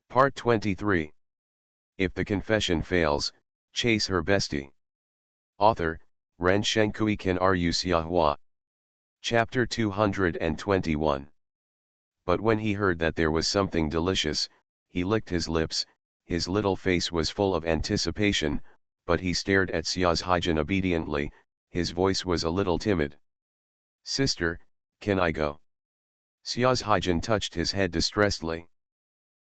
Part 23. If the confession fails, chase her bestie. Author, Ren Shenkui Kan Ru Xiahua. Chapter 221. But when he heard that there was something delicious, he licked his lips. His little face was full of anticipation, but he stared at Xia's Haijin obediently. His voice was a little timid. Sister, can I go? Xia's Haijin touched his head distressedly.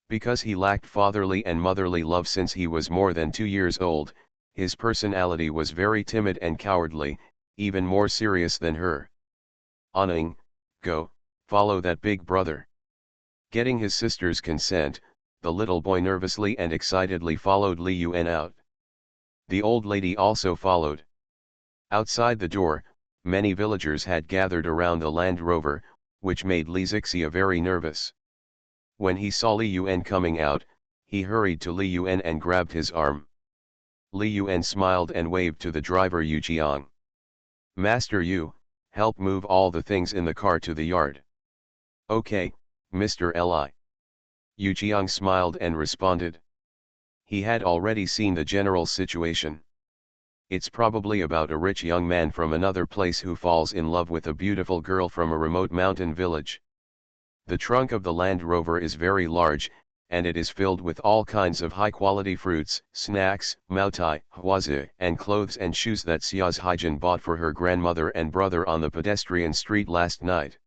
Because he lacked fatherly and motherly love since he was more than 2 years old, his personality was very timid and cowardly, even more serious than her. Aning, go, follow that big brother. Getting his sister's consent, the little boy nervously and excitedly followed Li Yuan out. The old lady also followed. Outside the door, many villagers had gathered around the Land Rover, which made Li Zixia very nervous. When he saw Li Yuan coming out, he hurried to Li Yuan and grabbed his arm. Li Yuan smiled and waved to the driver Yu Jiang. Master Yu, help move all the things in the car to the yard. Okay, Mr. Li. Yu Jiang smiled and responded. He had already seen the general situation. It's probably about a rich young man from another place who falls in love with a beautiful girl from a remote mountain village. The trunk of the Land Rover is very large, and it is filled with all kinds of high-quality fruits, snacks, maotai, huazi, and clothes and shoes that Xia's Haijin bought for her grandmother and brother on the pedestrian street last night.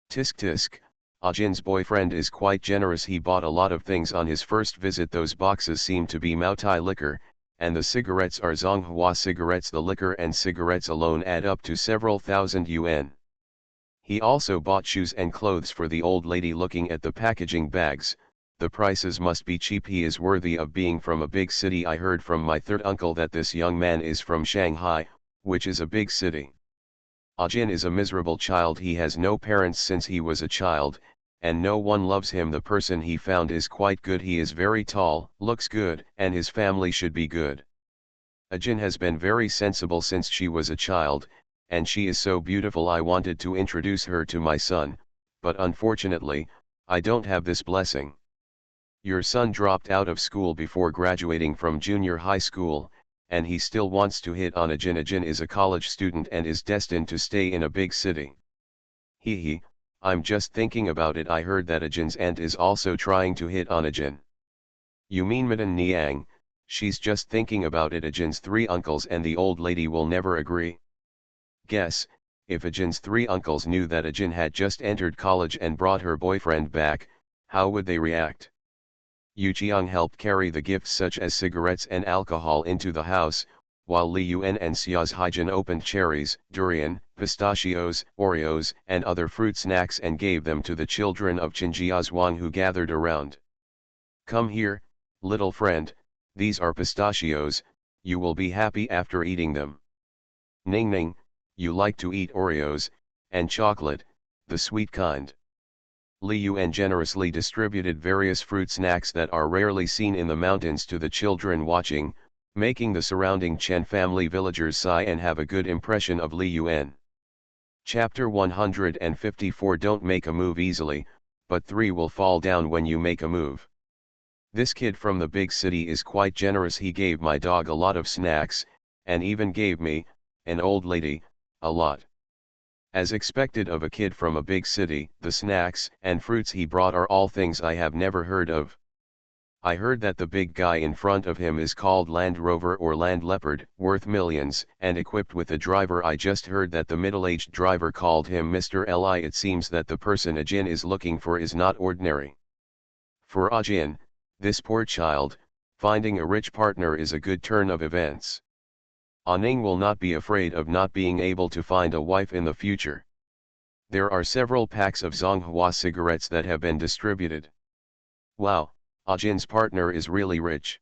Tisk tisk, Ajin's boyfriend is quite generous. He bought a lot of things on his first visit. Those boxes seem to be maotai liquor, and the cigarettes are Zonghua cigarettes. The liquor and cigarettes alone add up to several thousand yuan. He also bought shoes and clothes for the old lady. Looking at the packaging bags, the prices must be cheap. He is worthy of being from a big city. I heard from my third uncle that this young man is from Shanghai, which is a big city. Ajin is a miserable child. He has no parents since he was a child, and no one loves him. The person he found is quite good. He is very tall, looks good, and his family should be good. Ajin has been very sensible since she was a child, and she is so beautiful. I wanted to introduce her to my son, but unfortunately, I don't have this blessing. Your son dropped out of school before graduating from junior high school, and he still wants to hit on Ajin. Ajin is a college student and is destined to stay in a big city. Hee, I'm just thinking about it. I heard that Ajin's aunt is also trying to hit on Ajin. You mean Madame Niang? She's just thinking about it. Ajin's 3 uncles and the old lady will never agree. Guess, if Ajin's 3 uncles knew that Ajin had just entered college and brought her boyfriend back, how would they react? Yu Jiang helped carry the gifts such as cigarettes and alcohol into the house, while Li Yuan and Xia's Haijin opened cherries, durian, pistachios, Oreos, and other fruit snacks and gave them to the children of Qinjiazhuang who gathered around. Come here, little friend, these are pistachios, you will be happy after eating them. Ning Ning, you like to eat Oreos, and chocolate, the sweet kind. Li Yuan generously distributed various fruit snacks that are rarely seen in the mountains to the children watching, making the surrounding Chen family villagers sigh and have a good impression of Li Yuan. Chapter 154. Don't make a move easily, but 3 will fall down when you make a move. This kid from the big city is quite generous. He gave my dog a lot of snacks, and even gave me, an old lady, a lot. As expected of a kid from a big city, the snacks and fruits he brought are all things I have never heard of. I heard that the big guy in front of him is called Land Rover or Land Leopard, worth millions, and equipped with a driver. I just heard that the middle-aged driver called him Mr. Li. It seems that the person Ajin is looking for is not ordinary. For Ajin, this poor child, finding a rich partner is a good turn of events. Aning will not be afraid of not being able to find a wife in the future. There are several packs of Zonghua cigarettes that have been distributed. Wow, Ajin's partner is really rich.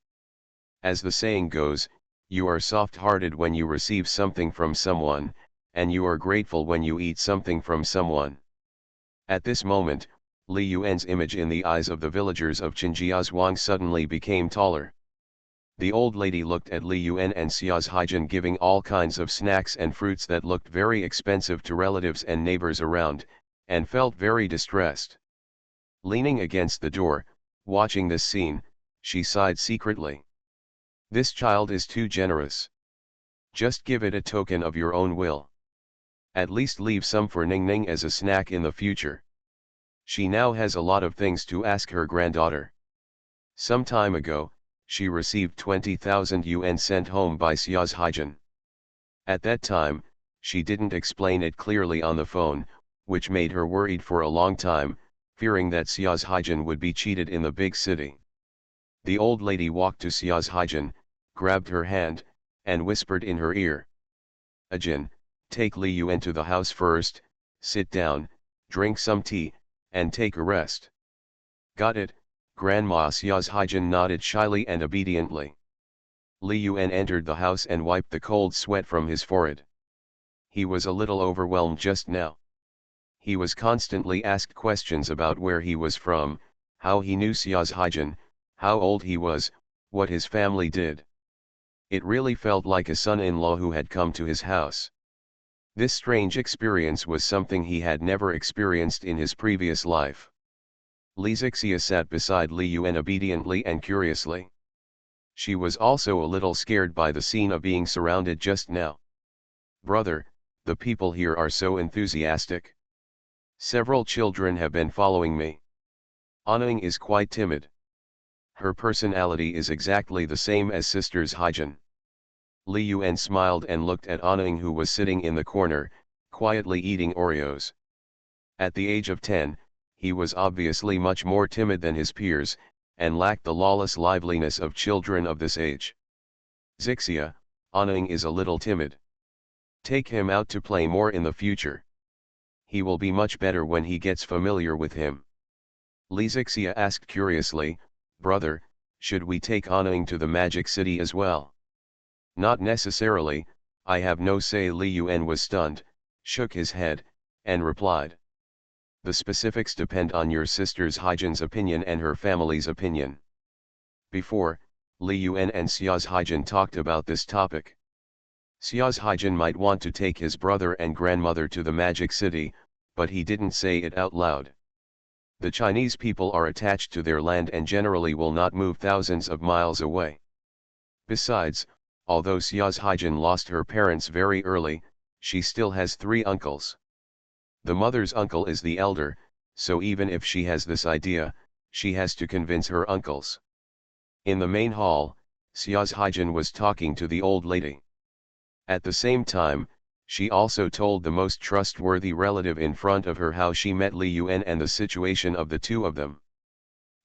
As the saying goes, you are soft-hearted when you receive something from someone, and you are grateful when you eat something from someone. At this moment, Li Yuan's image in the eyes of the villagers of Qinjiazhuang suddenly became taller. The old lady looked at Li Yuan and Xia's Haijin giving all kinds of snacks and fruits that looked very expensive to relatives and neighbors around, and felt very distressed. Leaning against the door, Watching this scene, she sighed secretly. This child is too generous. Just give it a token of your own will. At least leave some for Ning Ning as a snack in the future. She now has a lot of things to ask her granddaughter. Some time ago, she received 20,000 yuan sent home by Xia's Haijin. At that time, she didn't explain it clearly on the phone, which made her worried for a long time, fearing that Xia's Haijin would be cheated in the big city. The old lady walked to Xia's Haijin, grabbed her hand, and whispered in her ear. Ajin, take Li Yuan to the house first, sit down, drink some tea, and take a rest. Got it, Grandma. Xia's Haijin nodded shyly and obediently. Li Yuan entered the house and wiped the cold sweat from his forehead. He was a little overwhelmed just now. He was constantly asked questions about where he was from, how he knew Xia's Haijin, how old he was, what his family did. It really felt like a son-in-law who had come to his house. This strange experience was something he had never experienced in his previous life. Li Zixia sat beside Li Yuan obediently and curiously. She was also a little scared by the scene of being surrounded just now. Brother, the people here are so enthusiastic. Several children have been following me. Anning is quite timid. Her personality is exactly the same as sister's Haijin. Li Yuan smiled and looked at Anning, who was sitting in the corner, quietly eating Oreos. At the age of 10, he was obviously much more timid than his peers, and lacked the lawless liveliness of children of this age. Zixia, Anning is a little timid. Take him out to play more in the future. He will be much better when he gets familiar with him. Li Zixia asked curiously, Brother, should we take Anning to the magic city as well? Not necessarily, I have no say. Li Yuan was stunned, shook his head, and replied. The specifics depend on your sister's Haijin's opinion and her family's opinion. Before, Li Yuan and Xia's Haijin talked about this topic. Xia's Haijin might want to take his brother and grandmother to the magic city, but he didn't say it out loud. The Chinese people are attached to their land and generally will not move thousands of miles away. Besides, although Xia's Haijin lost her parents very early, she still has 3 uncles. The mother's uncle is the elder, so even if she has this idea, she has to convince her uncles. In the main hall, Xia's Haijin was talking to the old lady. At the same time, she also told the most trustworthy relative in front of her how she met Li Yuan and the situation of the two of them.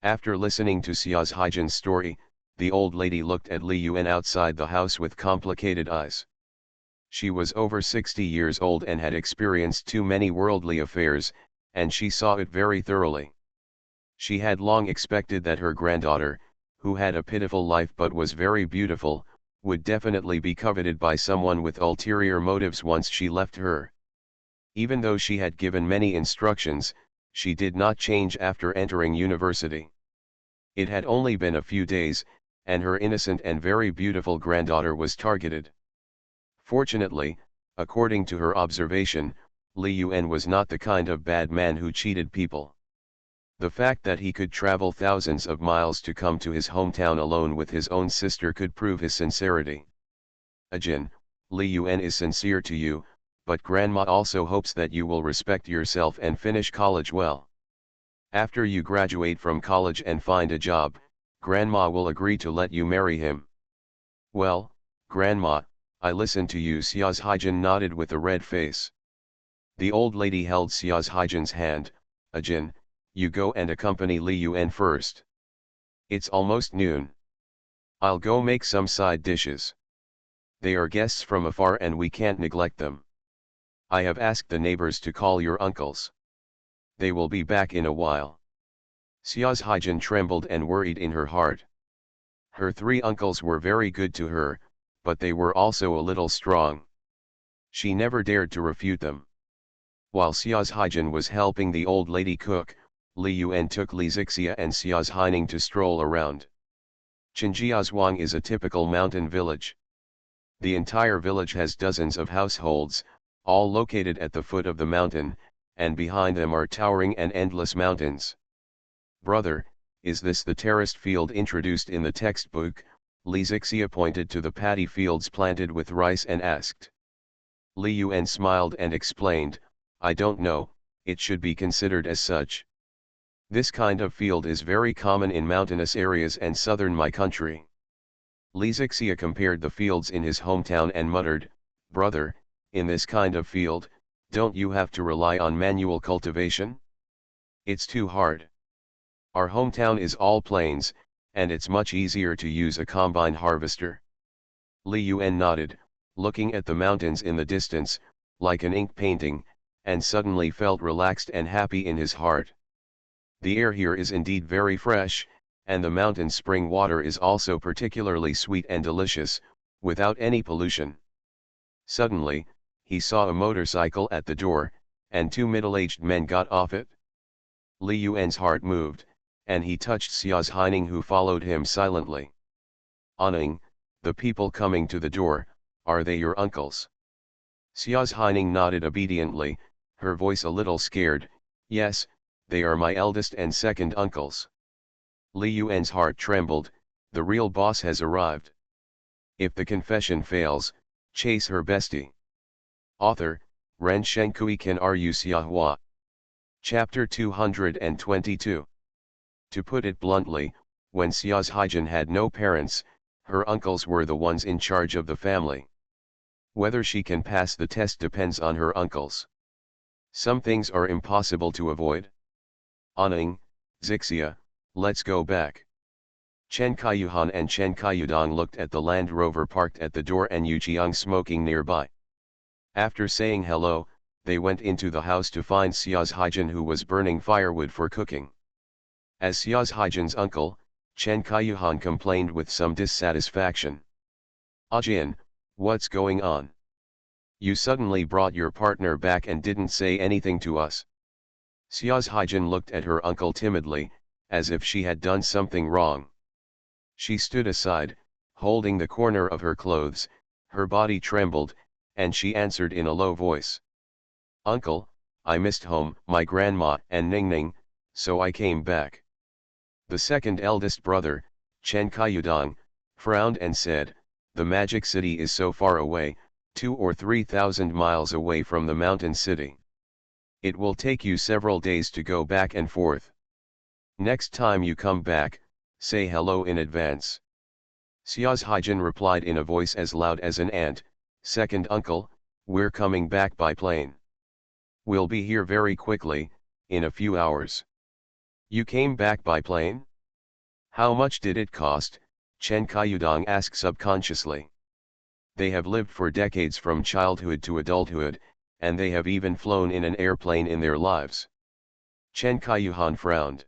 After listening to Xia's Haijin's story, the old lady looked at Li Yuan outside the house with complicated eyes. She was over 60 years old and had experienced too many worldly affairs, and she saw it very thoroughly. She had long expected that her granddaughter, who had a pitiful life but was very beautiful, would definitely be coveted by someone with ulterior motives once she left her. Even though she had given many instructions, she did not change after entering university. It had only been a few days, and her innocent and very beautiful granddaughter was targeted. Fortunately, according to her observation, Li Yuan was not the kind of bad man who cheated people. The fact that he could travel thousands of miles to come to his hometown alone with his own sister could prove his sincerity. Ajin, Li Yuan is sincere to you, but Grandma also hopes that you will respect yourself and finish college well. After you graduate from college and find a job, Grandma will agree to let you marry him. Well, Grandma, I listen to you. Xia's Haijin nodded with a red face. The old lady held Xia's Haijin's hand. Ajin, you go and accompany Li Yuan first. It's almost noon. I'll go make some side dishes. They are guests from afar and we can't neglect them. I have asked the neighbors to call your uncles. They will be back in a while. Xia's Haijin trembled and worried in her heart. Her 3 uncles were very good to her, but they were also a little strong. She never dared to refute them. While Xia's Haijin was helping the old lady cook, Li Yuan took Li Zixia and Xia's Haining to stroll around. Qinjiazhuang is a typical mountain village. The entire village has dozens of households, all located at the foot of the mountain, and behind them are towering and endless mountains. Brother, is this the terraced field introduced in the textbook? Li Zixia pointed to the paddy fields planted with rice and asked. Li Yuan smiled and explained, I don't know, it should be considered as such. This kind of field is very common in mountainous areas and southern my country. Li Zixia compared the fields in his hometown and muttered, brother, in this kind of field, don't you have to rely on manual cultivation? It's too hard. Our hometown is all plains, and it's much easier to use a combine harvester. Li Yuan nodded, looking at the mountains in the distance, like an ink painting, and suddenly felt relaxed and happy in his heart. The air here is indeed very fresh, and the mountain spring water is also particularly sweet and delicious, without any pollution. Suddenly, he saw a motorcycle at the door, and two middle-aged men got off it. Li Yuan's heart moved, and he touched Xia's Haining, who followed him silently. Aning, the people coming to the door, are they your uncles? Xia's Haining nodded obediently, her voice a little scared, yes, they are my eldest and second uncles. Li Yuan's heart trembled, the real boss has arrived. If the confession fails, chase her bestie. Author, Ren Shenkui Kan Ru Xiahua. Chapter 222. To put it bluntly, when Xia's Haijin had no parents, her uncles were the ones in charge of the family. Whether she can pass the test depends on her uncles. Some things are impossible to avoid. Aning, Zixia, let's go back. Chen Kaiyuhan and Chen Kaiyudong looked at the Land Rover parked at the door and Yu Jiang smoking nearby. After saying hello, they went into the house to find Xia's Haijin, who was burning firewood for cooking. As Xia's Haijin's uncle, Chen Kaiyuhan complained with some dissatisfaction. Ajin, what's going on? You suddenly brought your partner back and didn't say anything to us. Xia's Haijin looked at her uncle timidly, as if she had done something wrong. She stood aside, holding the corner of her clothes, her body trembled, and she answered in a low voice. Uncle, I missed home, my grandma and Ningning, so I came back. The second eldest brother, Chen Kaiyudong, frowned and said, the magic city is so far away, 2,000 or 3,000 miles away from the mountain city. It will take you several days to go back and forth. Next time you come back, say hello in advance. Xia's Haijin replied in a voice as loud as an ant, second uncle, we're coming back by plane. We'll be here very quickly, in a few hours. You came back by plane? How much did it cost? Chen Kaiyudong asked subconsciously. They have lived for decades from childhood to adulthood, and they have even flown in an airplane in their lives. Chen Kaiyuhan frowned.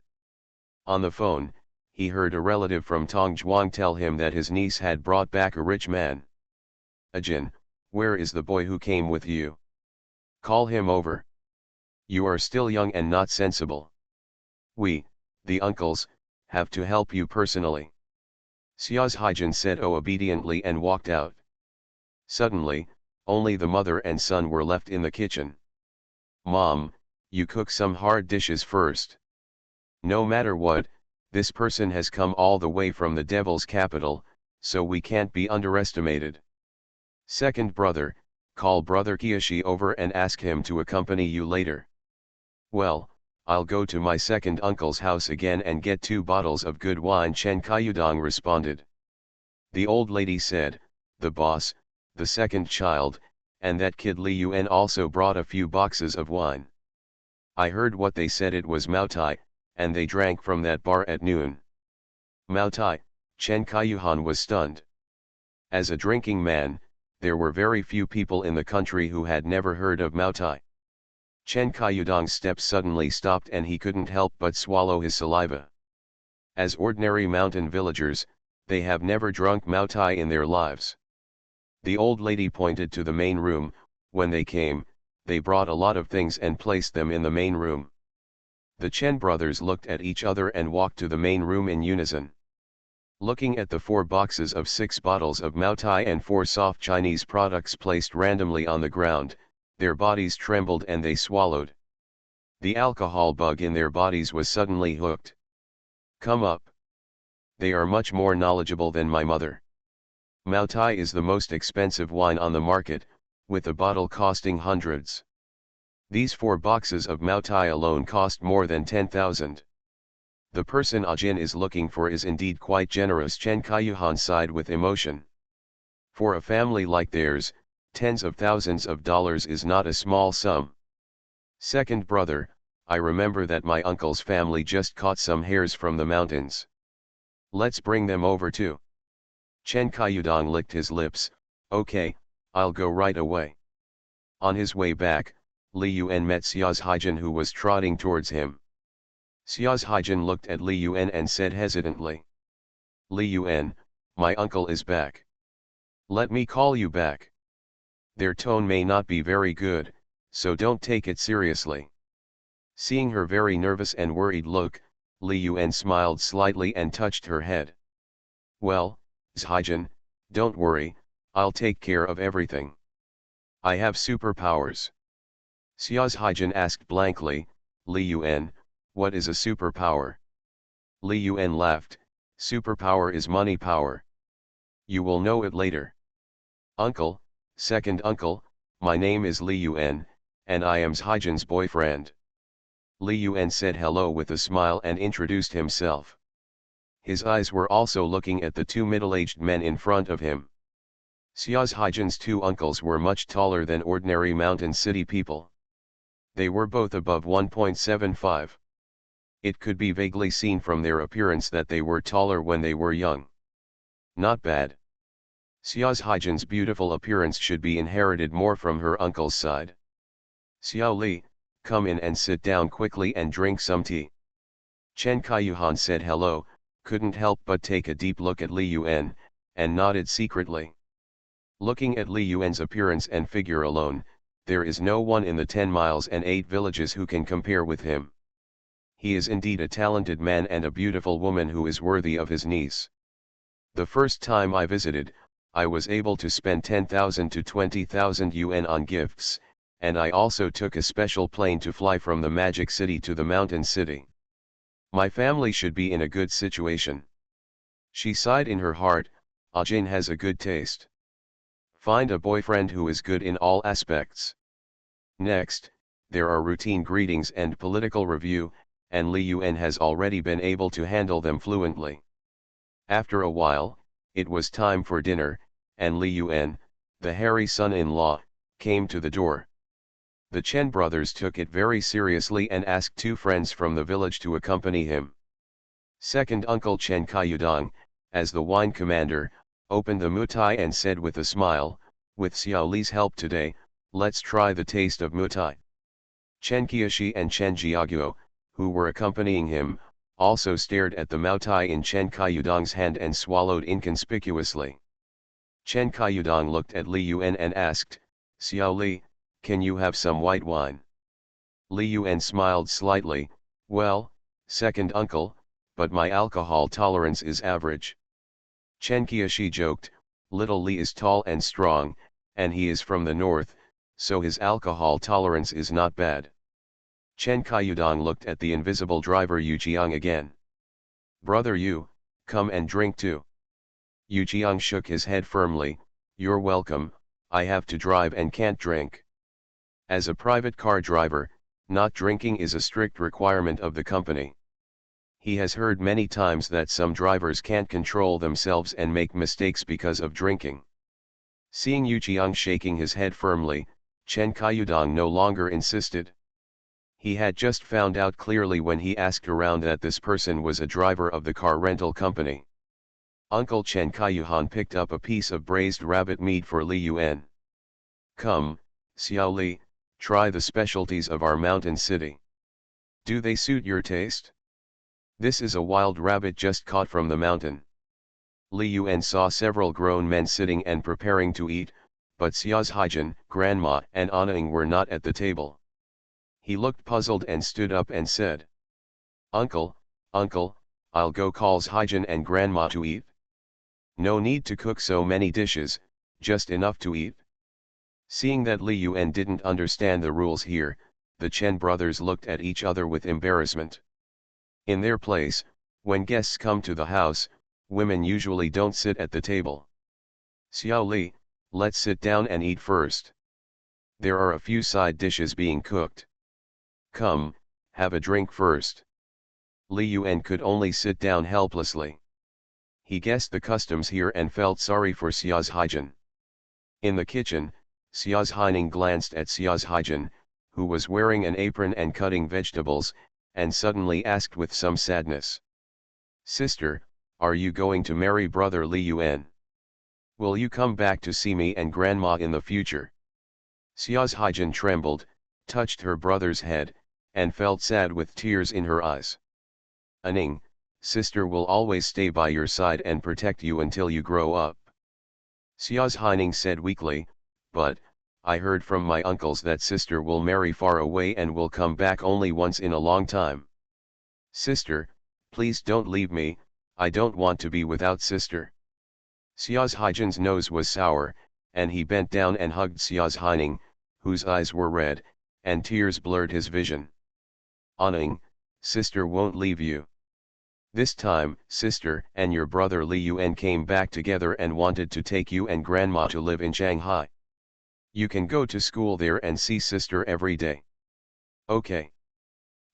On the phone, he heard a relative from Tongzhuang tell him that his niece had brought back a rich man. Ajin, where is the boy who came with you? Call him over. You are still young and not sensible. We, the uncles, have to help you personally. Xia's Haijin said obediently and walked out. Suddenly, only the mother and son were left in the kitchen. Mom, you cook some hard dishes first. No matter what, this person has come all the way from the devil's capital, so we can't be underestimated. Second brother, call brother Kiyoshi over and ask him to accompany you later. Well, I'll go to my second uncle's house again and get 2 bottles of good wine, Chen Kaiyudong responded. The old lady said, the boss, the second child, and that kid Li Yuan also brought a few boxes of wine. I heard what they said, it was Maotai, and they drank from that bar at noon. Maotai, Chen Kaiyuhan was stunned. As a drinking man, there were very few people in the country who had never heard of Maotai. Chen Kaiyudong's steps suddenly stopped and he couldn't help but swallow his saliva. As ordinary mountain villagers, they have never drunk Maotai in their lives. The old lady pointed to the main room. When they came, they brought a lot of things and placed them in the main room. The Chen brothers looked at each other and walked to the main room in unison. Looking at the 4 boxes of 6 bottles of Maotai and 4 soft Chinese products placed randomly on the ground, their bodies trembled and they swallowed. The alcohol bug in their bodies was suddenly hooked. Come up. They are much more knowledgeable than my mother. Maotai is the most expensive wine on the market, with a bottle costing hundreds. These 4 boxes of Maotai alone cost more than 10,000. The person Ajin is looking for is indeed quite generous. Chen Kaiyuhan sighed with emotion. For a family like theirs, tens of thousands of dollars is not a small sum. Second brother, I remember that my uncle's family just caught some hares from the mountains. Let's bring them over too. Chen Kaiyudong licked his lips. Okay, I'll go right away. On his way back, Li Yuan met Xiao's Haijin, who was trotting towards him. Xiao's Haijin looked at Li Yuan and said hesitantly. Li Yuan, my uncle is back. Let me call you back. Their tone may not be very good, so don't take it seriously. Seeing her very nervous and worried look, Li Yuan smiled slightly and touched her head. Well, Zhaijin, don't worry, I'll take care of everything. I have superpowers. Xiao's Haijin asked blankly, Li Yuan, what is a superpower? Li Yuan laughed, superpower is money power. You will know it later. Uncle, second uncle, my name is Li Yuan, and I am Zhaijin's boyfriend. Li Yuan said hello with a smile and introduced himself. His eyes were also looking at the 2 middle-aged men in front of him. Xiao's Haijin's 2 uncles were much taller than ordinary mountain city people. They were both above 1.75. It could be vaguely seen from their appearance that they were taller when they were young. Not bad. Xiao's Haijin's beautiful appearance should be inherited more from her uncle's side. Xiao Li, come in and sit down quickly and drink some tea. Chen Kaiyuhan said hello, couldn't help but take a deep look at Li Yuan, and nodded secretly. Looking at Li Yuan's appearance and figure alone, there is no one in the 10 miles and 8 villages who can compare with him. He is indeed a talented man and a beautiful woman who is worthy of his niece. The first time I visited, I was able to spend 10,000 to 20,000 yuan on gifts, and I also took a special plane to fly from the magic city to the mountain city. My family should be in a good situation. She sighed in her heart, Ajin has a good taste. Find a boyfriend who is good in all aspects. Next, there are routine greetings and political review, and Li Yuan has already been able to handle them fluently. After a while, it was time for dinner, and Li Yuan, the hairy son-in-law, came to the door. The Chen brothers took it very seriously and asked 2 friends from the village to accompany him. Second uncle Chen Kaiyudong, as the wine commander, opened the mutai and said with a smile, with Xiao Li's help today, let's try the taste of mutai. Chen Qiashi and Chen Jiaguo, who were accompanying him, also stared at the mutai in Chen Kaiyudong's hand and swallowed inconspicuously. Chen Kaiyudong looked at Li Yuan and asked, Xiao Li, can you have some white wine? Li Yuan smiled slightly, well, second uncle, but my alcohol tolerance is average. Chen Qiashi joked, little Li is tall and strong, and he is from the north, so his alcohol tolerance is not bad. Chen Kaiyudong looked at the invisible driver Yu Jiang again. Brother Yu, come and drink too. Yu Jiang shook his head firmly, you're welcome, I have to drive and can't drink. As a private car driver, not drinking is a strict requirement of the company. He has heard many times that some drivers can't control themselves and make mistakes because of drinking. Seeing Yu Jiang shaking his head firmly, Chen Kaiyudong no longer insisted. He had just found out clearly when he asked around that this person was a driver of the car rental company. Uncle Chen Kaiyuhan picked up a piece of braised rabbit meat for Li Yuan. Come, Xiao Li, try the specialties of our mountain city. Do they suit your taste? This is a wild rabbit just caught from the mountain. Li Yuan saw several grown men sitting and preparing to eat, but Xiao's Haijin, Grandma and Anning were not at the table. He looked puzzled and stood up and said, Uncle, I'll go call Haijin and Grandma to eat. No need to cook so many dishes, just enough to eat. Seeing that Li Yuan didn't understand the rules here, the Chen brothers looked at each other with embarrassment. In their place, When guests come to the house, women usually don't sit at the table. Xiao Li, let's sit down and eat first. There are a few side dishes being cooked. Come, have a drink first. Li Yuan could only sit down helplessly. He guessed the customs here and felt sorry for Xiao's Haijin. In the kitchen, Xiao's Haining glanced at Xiao's Haijin, who was wearing an apron and cutting vegetables, and suddenly asked with some sadness. Sister, are you going to marry brother Li Yuan? Will you come back to see me and grandma in the future? Xiao's Haijin trembled, touched her brother's head, and felt sad with tears in her eyes. Aning, sister will always stay by your side and protect you until you grow up. Xiao's Haining said weakly, but, I heard from my uncles that sister will marry far away and will come back only once in a long time. Sister, please don't leave me, I don't want to be without sister. Xiao's Haijin's nose was sour, and he bent down and hugged Xiao's Haining, whose eyes were red, and tears blurred his vision. Aning, sister won't leave you. This time, sister and your brother Li Yuan came back together and wanted to take you and grandma to live in Shanghai. You can go to school there and see sister every day. Okay.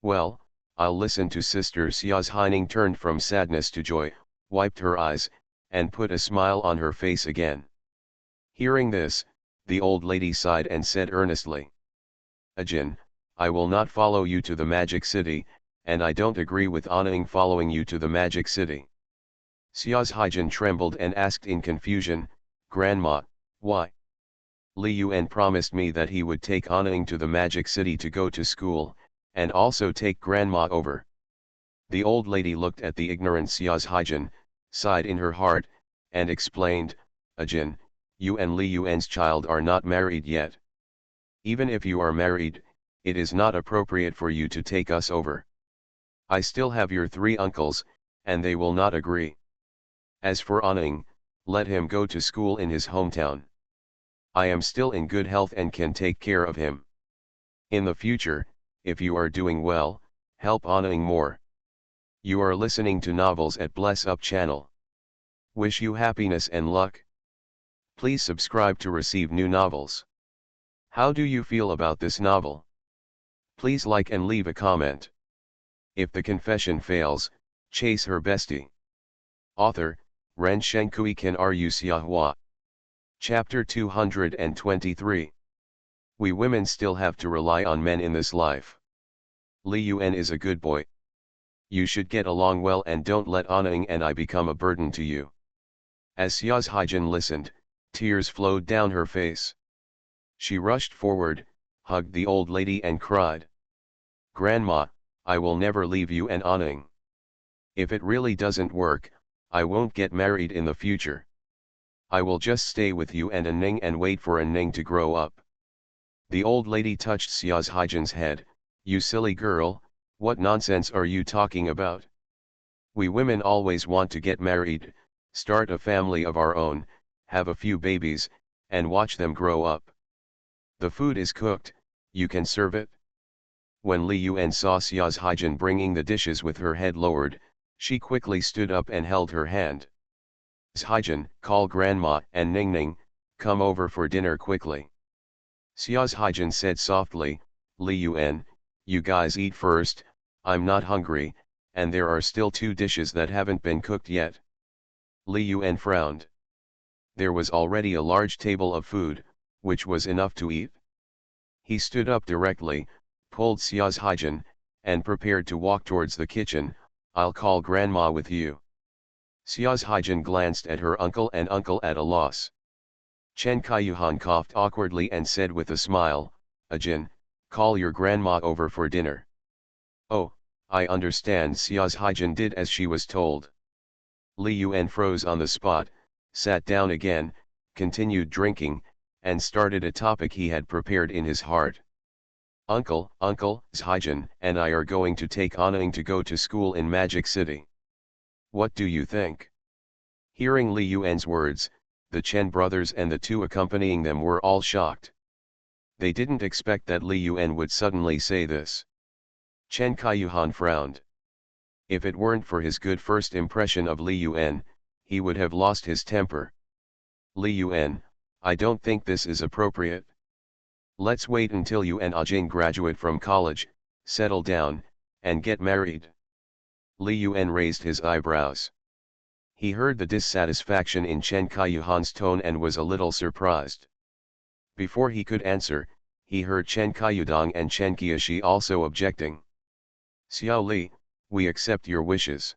Well, I'll listen to sister. Xiao's Haining turned from sadness to joy, wiped her eyes, and put a smile on her face again. Hearing this, the old lady sighed and said earnestly. Ajin, I will not follow you to the magic city, and I don't agree with Aning following you to the magic city. Xiao's Haijin trembled and asked in confusion, Grandma, why? Li Yuan promised me that he would take Aning to the magic city to go to school, and also take grandma over. The old lady looked at the ignorant Xiao's Haijin, sighed in her heart, and explained, Ajin, you and Li Yuan's child are not married yet. Even if you are married, it is not appropriate for you to take us over. I still have your 3 uncles, and they will not agree. As for Aning, let him go to school in his hometown. I am still in good health and can take care of him. In the future, if you are doing well, help Aning more. You are listening to novels at Bless Up channel. Wish you happiness and luck. Please subscribe to receive new novels. How do you feel about this novel? Please like and leave a comment. If the confession fails, chase her bestie. Author, Ren Shenkui Kan Ru Xiahua. Chapter 223. We women still have to rely on men in this life. Li Yuan is a good boy. You should get along well and don't let Aning and I become a burden to you. As Xiao's Haijin listened, tears flowed down her face. She rushed forward, hugged the old lady and cried. Grandma, I will never leave you and Aning. If it really doesn't work, I won't get married in the future. I will just stay with you and Aning and wait for Aning to grow up. The old lady touched Xiao's Haijin's head. You silly girl, what nonsense are you talking about? We women always want to get married, start a family of our own, have a few babies, and watch them grow up. The food is cooked, you can serve it. When Li Yuan saw Xiao's Haijin bringing the dishes with her head lowered, she quickly stood up and held her hand. Haijin, call grandma and Ningning, come over for dinner quickly. Xiao's Haijin said softly, Li Yuan, you guys eat first, I'm not hungry, and there are still 2 dishes that haven't been cooked yet. Li Yuan frowned. There was already a large table of food, which was enough to eat. He stood up directly, pulled Xiao's Haijin, and prepared to walk towards the kitchen. I'll call grandma with you. Xiao's Haijin glanced at her uncle and uncle at a loss. Chen Kaiyuhan coughed awkwardly and said with a smile, Ajin, call your grandma over for dinner. Oh, I understand. Xiao's Haijin did as she was told. Li Yuan froze on the spot, sat down again, continued drinking, and started a topic he had prepared in his heart. Uncle, Haijin and I are going to take Aning to go to school in Magic City. What do you think? Hearing Li Yuan's words, the Chen brothers and the 2 accompanying them were all shocked. They didn't expect that Li Yuan would suddenly say this. Chen Kaiyuhan frowned. If it weren't for his good first impression of Li Yuan, he would have lost his temper. Li Yuan, I don't think this is appropriate. Let's wait until you and Ajin graduate from college, settle down, and get married. Li Yuan raised his eyebrows. He heard the dissatisfaction in Chen Kaiyuhan's tone and was a little surprised. Before he could answer, he heard Chen Kaiyudong and Chen Qiashi also objecting. Xiao Li, we accept your wishes.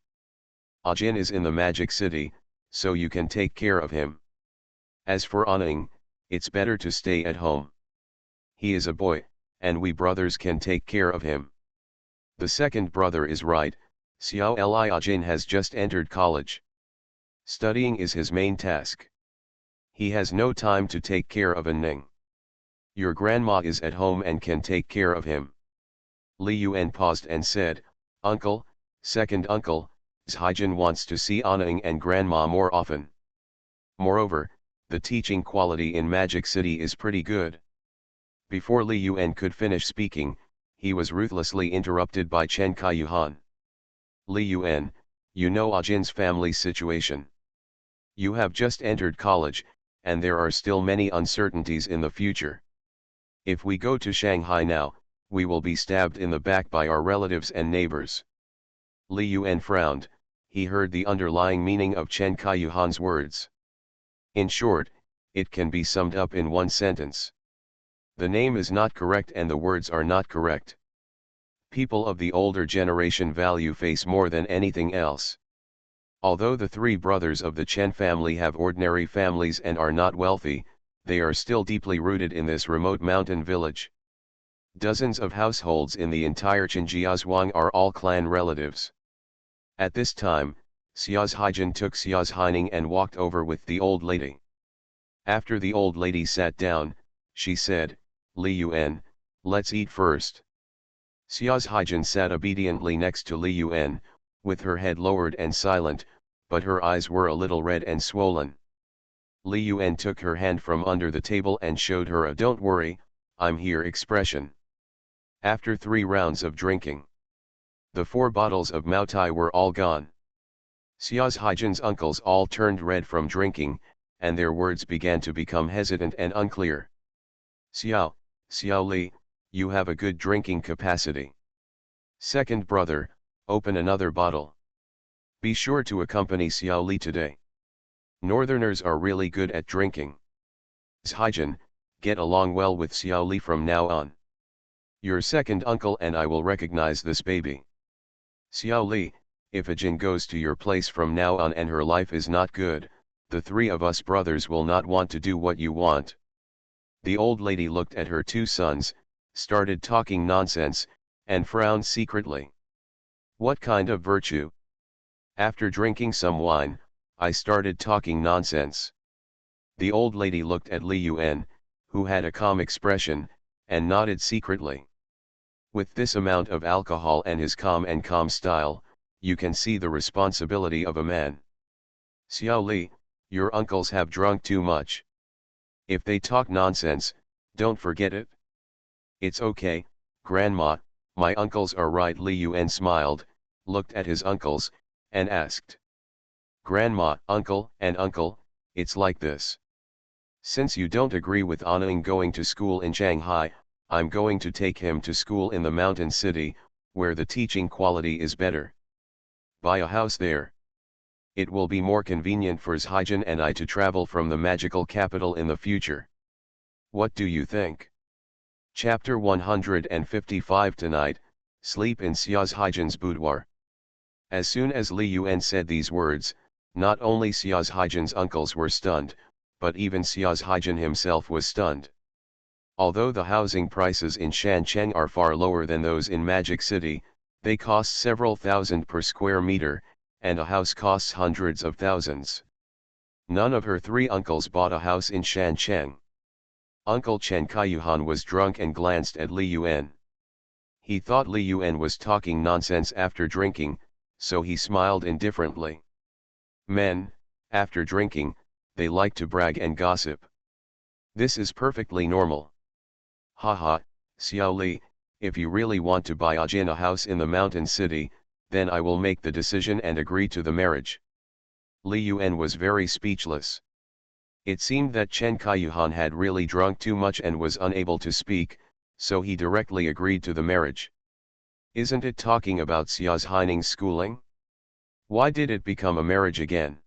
Ajin is in the Magic City, so you can take care of him. As for Anning, it's better to stay at home. He is a boy, and we brothers can take care of him. The second brother is right, Xiao Li Ajin has just entered college. Studying is his main task. He has no time to take care of Anning. Your grandma is at home and can take care of him. Li Yuan paused and said, Uncle, second uncle, Zhaijin wants to see Anning and grandma more often. Moreover, the teaching quality in Magic City is pretty good. Before Li Yuan could finish speaking, he was ruthlessly interrupted by Chen Kaiyuhan. Li Yuan, you know Ajin's family situation. You have just entered college, and there are still many uncertainties in the future. If we go to Shanghai now, we will be stabbed in the back by our relatives and neighbors. Li Yuan frowned, he heard the underlying meaning of Chen Kaiyuhan's words. In short, it can be summed up in one sentence. The name is not correct and the words are not correct. People of the older generation value face more than anything else. Although the three brothers of the Chen family have ordinary families and are not wealthy, they are still deeply rooted in this remote mountain village. Dozens of households in the entire Qinjiazhuang are all clan relatives. At this time, Xiao's Haijin took Xiao's Haining and walked over with the old lady. After the old lady sat down, she said, Li Yuan, let's eat first. Xiao's Haijin sat obediently next to Li Yuan, with her head lowered and silent, but her eyes were a little red and swollen. Li Yuan took her hand from under the table and showed her a "don't worry, I'm here" expression. After 3 rounds of drinking, the 4 bottles of Maotai were all gone. Xiao's Haijin's uncles all turned red from drinking, and their words began to become hesitant and unclear. Xiao Li, you have a good drinking capacity. Second brother, open another bottle. Be sure to accompany Xiao Li today. Northerners are really good at drinking. Zhaijin, get along well with Xiao Li from now on. Your second uncle and I will recognize this baby. Xiao Li, if Ajin goes to your place from now on and her life is not good, the 3 of us brothers will not want to do what you want. The old lady looked at her 2 sons, started talking nonsense, and frowned secretly. What kind of virtue? After drinking some wine, I started talking nonsense. The old lady looked at Li Yuan, who had a calm expression, and nodded secretly. With this amount of alcohol and his calm style, you can see the responsibility of a man. Xiao Li, your uncles have drunk too much. If they talk nonsense, don't forget it. It's okay, Grandma, my uncles are right. Li Yuan smiled, looked at his uncles, and asked. Grandma, uncle, it's like this. Since you don't agree with Anning going to school in Shanghai, I'm going to take him to school in the mountain city, where the teaching quality is better. Buy a house there. It will be more convenient for Zhaijin and I to travel from the magical capital in the future. What do you think? Chapter 155. Tonight, sleep in Xiao's Haijin's boudoir. As soon as Li Yuan said these words, not only Xiao's Haijin's uncles were stunned, but even Xiao's Haijin himself was stunned. Although the housing prices in Shancheng are far lower than those in Magic City, they cost several thousand per square meter, and a house costs hundreds of thousands. None of her 3 uncles bought a house in Shancheng. Uncle Chen Kaiyuhan was drunk and glanced at Li Yuan. He thought Li Yuan was talking nonsense after drinking, so he smiled indifferently. Men, after drinking, they like to brag and gossip. This is perfectly normal. Haha, Xiao Li, if you really want to buy Ajin a house in the mountain city, then I will make the decision and agree to the marriage. Li Yuan was very speechless. It seemed that Chen Kaiyuhan had really drunk too much and was unable to speak, so he directly agreed to the marriage. Isn't it talking about Xia's Heining's schooling? Why did it become a marriage again?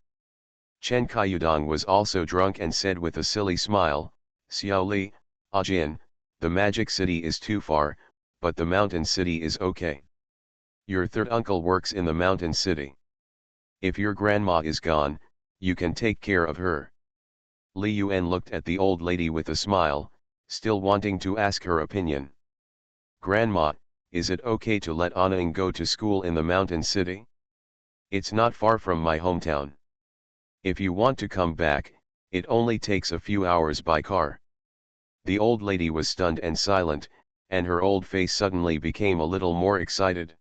Chen Kaiyudong was also drunk and said with a silly smile, Xiao Li, Ajin, the magic city is too far, but the mountain city is okay. Your third uncle works in the mountain city. If your grandma is gone, you can take care of her. Li Yuan looked at the old lady with a smile, still wanting to ask her opinion. Grandma, is it okay to let Anning go to school in the mountain city? It's not far from my hometown. If you want to come back, it only takes a few hours by car. The old lady was stunned and silent, and her old face suddenly became a little more excited.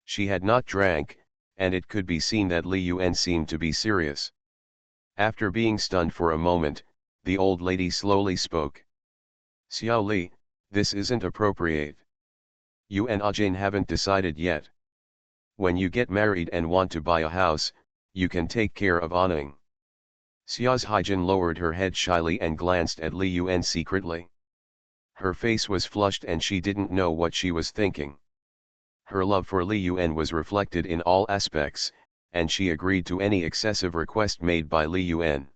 She had not drank, and it could be seen that Li Yuan seemed to be serious. After being stunned for a moment, the old lady slowly spoke. Xiao Li, this isn't appropriate. You and Ajin haven't decided yet. When you get married and want to buy a house, you can take care of Anning. Xia's Haijin lowered her head shyly and glanced at Li Yuan secretly. Her face was flushed and she didn't know what she was thinking. Her love for Li Yuan was reflected in all aspects, and she agreed to any excessive request made by Li Yuan.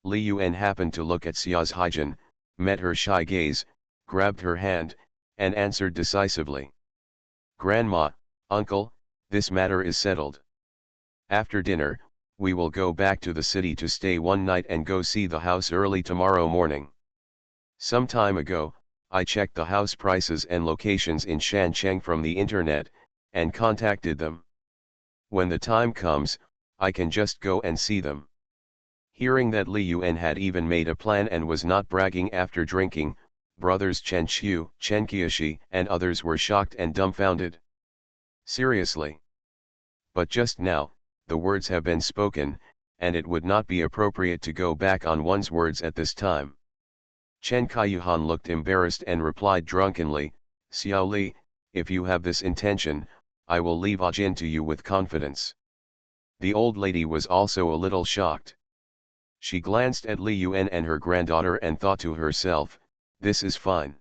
Li Yuan happened to look at Xia's Haijin, met her shy gaze, grabbed her hand, and answered decisively. Grandma, uncle, this matter is settled. After dinner, we will go back to the city to stay one night and go see the house early tomorrow morning. Some time ago, I checked the house prices and locations in Shancheng from the internet, and contacted them. When the time comes, I can just go and see them. Hearing that Li Yuan had even made a plan and was not bragging after drinking, brothers Chen Qiu, Chen Qiushi and others were shocked and dumbfounded. Seriously? But just now, the words have been spoken, and it would not be appropriate to go back on one's words at this time. Chen Kaiyuhan looked embarrassed and replied drunkenly, Xiao Li, if you have this intention, I will leave Ajin to you with confidence. The old lady was also a little shocked. She glanced at Li Yuan and her granddaughter and thought to herself, this is fine.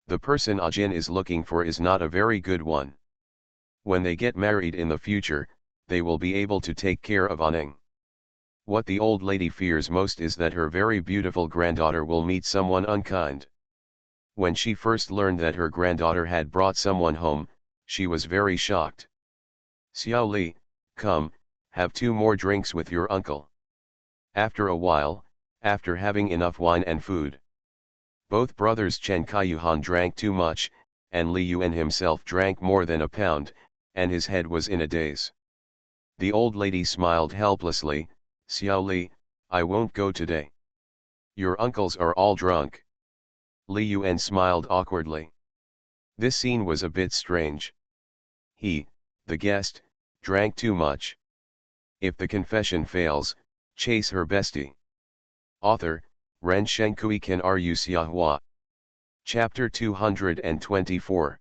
The person Ajin is looking for is not a very good one. When they get married in the future, they will be able to take care of Anning. What the old lady fears most is that her very beautiful granddaughter will meet someone unkind. When she first learned that her granddaughter had brought someone home, she was very shocked. Xiao Li, come, have 2 more drinks with your uncle. After a while, after having enough wine and food, both brothers Chen Kaiyuhan drank too much, and Li Yuan himself drank more than a pound, and his head was in a daze. The old lady smiled helplessly, Xiao Li, I won't go today. Your uncles are all drunk. Li Yuan smiled awkwardly. This scene was a bit strange. He, the guest, drank too much. If the confession fails, chase her bestie. Author, Ren Shenkui Kan Ru Xiahua. Chapter 224.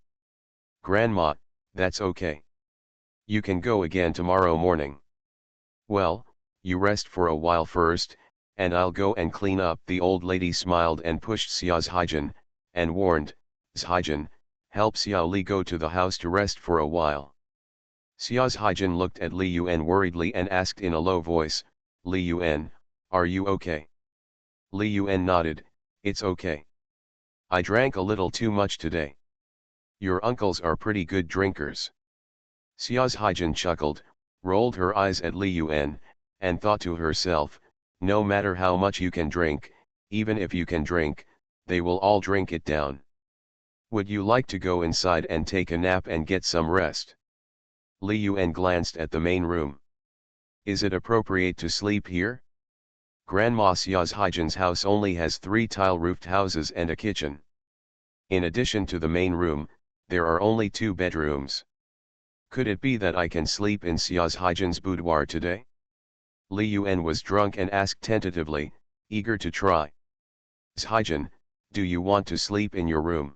Grandma, that's okay. You can go again tomorrow morning. Well, you rest for a while first, and I'll go and clean up. The old lady smiled and pushed Xia's Haijin, and warned, Haijin, help Xiao Li go to the house to rest for a while. Xia's Haijin looked at Li Yuan worriedly and asked in a low voice, Li Yuan, are you okay? Li Yuan nodded, it's okay. I drank a little too much today. Your uncles are pretty good drinkers. Xia's Haijin chuckled, rolled her eyes at Li Yuan, and thought to herself, no matter how much you can drink, even if you can drink, they will all drink it down. Would you like to go inside and take a nap and get some rest? Li Yuan glanced at the main room. Is it appropriate to sleep here? Grandma Xia's Haijin's house only has 3 tile-roofed houses and a kitchen. In addition to the main room, there are only 2 bedrooms. Could it be that I can sleep in Xia's Haijin's boudoir today? Li Yuan was drunk and asked tentatively, eager to try. Haijin, do you want to sleep in your room?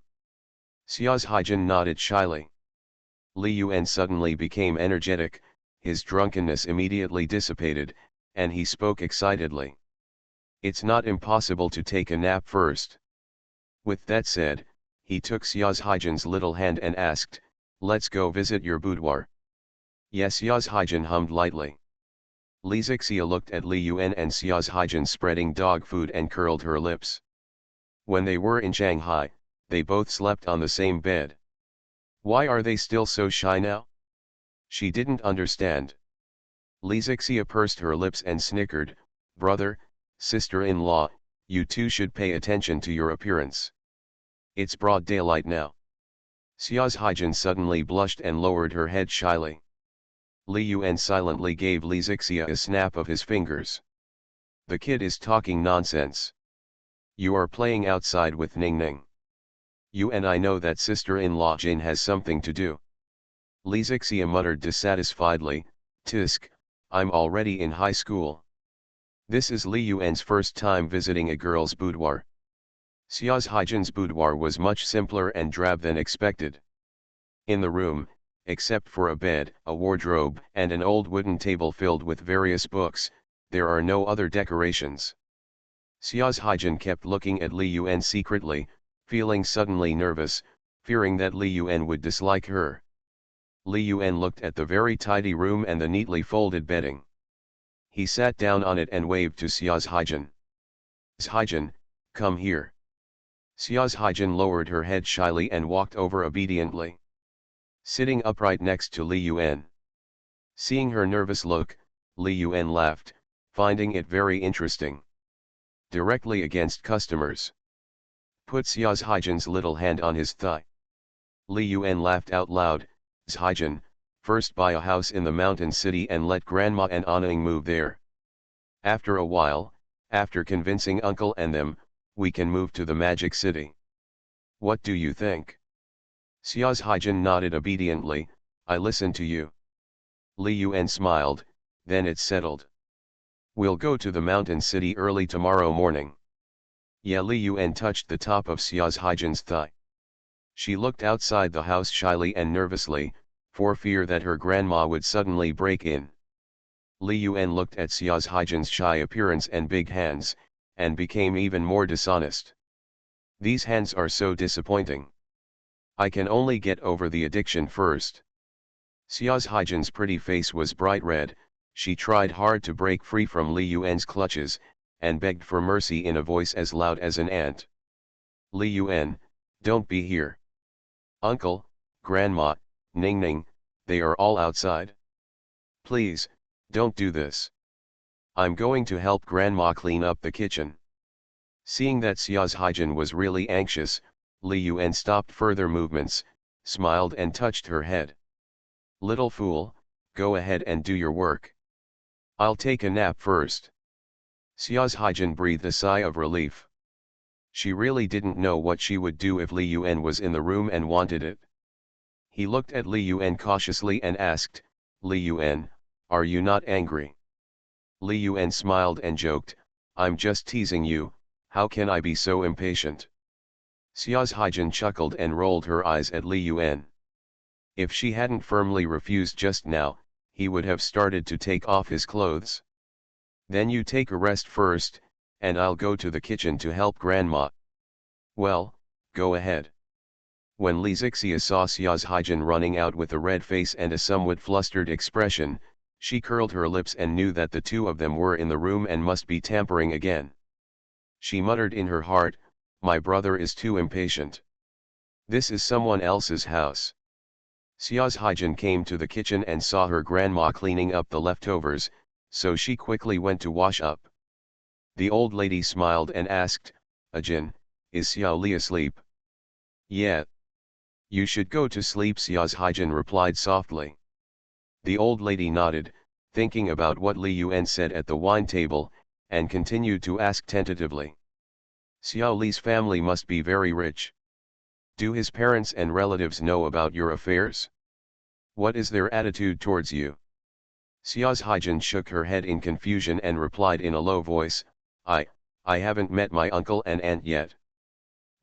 Xia's Haijin nodded shyly. Li Yuan suddenly became energetic, his drunkenness immediately dissipated, and he spoke excitedly. It's not impossible to take a nap first. With that said, he took Xiaozhaijin's little hand and asked, let's go visit your boudoir. Yes, Xiaozhaijin hummed lightly. Li Zixia looked at Li Yuan and Xiaozhaijin spreading dog food and curled her lips. When they were in Shanghai, they both slept on the same bed. Why are they still so shy now? She didn't understand. Li Zixia pursed her lips and snickered, brother, sister-in-law, you two should pay attention to your appearance. It's broad daylight now. Xiaozhaijin suddenly blushed and lowered her head shyly. Li Yuan silently gave Li Zixia a snap of his fingers. The kid is talking nonsense. You are playing outside with Ning Ning. You and I know that sister-in-law Jane has something to do. Li Zixia muttered dissatisfiedly, Tisk, I'm already in high school. This is Li Yuan's first time visiting a girl's boudoir. Xiaozhaijin's boudoir was much simpler and drab than expected. In the room, except for a bed, a wardrobe, and an old wooden table filled with various books, there are no other decorations. Xiaozhaijin kept looking at Li Yuan secretly, feeling suddenly nervous, fearing that Li Yuan would dislike her. Li Yuan looked at the very tidy room and the neatly folded bedding. He sat down on it and waved to Xiaozhaijin. Zhaijin, come here. Xiaozhaijin lowered her head shyly and walked over obediently. Sitting upright next to Li Yuan. Seeing her nervous look, Li Yuan laughed, finding it very interesting. Directly against customers. Put Xiaozhaijin's little hand on his thigh. Li Yuan laughed out loud, Zhaijin, first buy a house in the mountain city and let grandma and Anning move there. After a while, after convincing uncle and them, we can move to the magic city. What do you think? Xiaozhaijin nodded obediently, I listen to you. Li Yuan smiled, then it's settled. We'll go to the mountain city early tomorrow morning. Yeah, Li Yuan touched the top of Xiaozhaijin's thigh. She looked outside the house shyly and nervously, for fear that her grandma would suddenly break in. Li Yuan looked at Xiaozhaijin's shy appearance and big hands, and became even more dishonest. These hands are so disappointing. I can only get over the addiction first. Xiaozhaijin's pretty face was bright red, she tried hard to break free from Li Yuan's clutches, and begged for mercy in a voice as loud as an ant. Li Yuan, don't be here. Uncle, Grandma, Ning Ning, they are all outside. Please, don't do this. I'm going to help Grandma clean up the kitchen. Seeing that Xiaozhaijin was really anxious, Li Yuan stopped further movements, smiled and touched her head. Little fool, go ahead and do your work. I'll take a nap first. Xiaozhaijin breathed a sigh of relief. She really didn't know what she would do if Li Yuan was in the room and wanted it. He looked at Li Yuan cautiously and asked, Li Yuan, are you not angry? Li Yuan smiled and joked, I'm just teasing you, how can I be so impatient? Xiaozhaijin chuckled and rolled her eyes at Li Yuan. If she hadn't firmly refused just now, he would have started to take off his clothes. Then you take a rest first, and I'll go to the kitchen to help Grandma. Well, go ahead. When Li Zixia saw Xiaozhaijin running out with a red face and a somewhat flustered expression, she curled her lips and knew that the two of them were in the room and must be tampering again. She muttered in her heart, my brother is too impatient. This is someone else's house. Xiaozhaijin came to the kitchen and saw her grandma cleaning up the leftovers, so she quickly went to wash up. The old lady smiled and asked, Ajin, is Xiao Li asleep? Yeah. You should go to sleep, Xiaozhaijin replied softly. The old lady nodded, thinking about what Li Yuan said at the wine table, and continued to ask tentatively. Xiao Li's family must be very rich. Do his parents and relatives know about your affairs? What is their attitude towards you? Xiaozhaijin shook her head in confusion and replied in a low voice, I haven't met my uncle and aunt yet.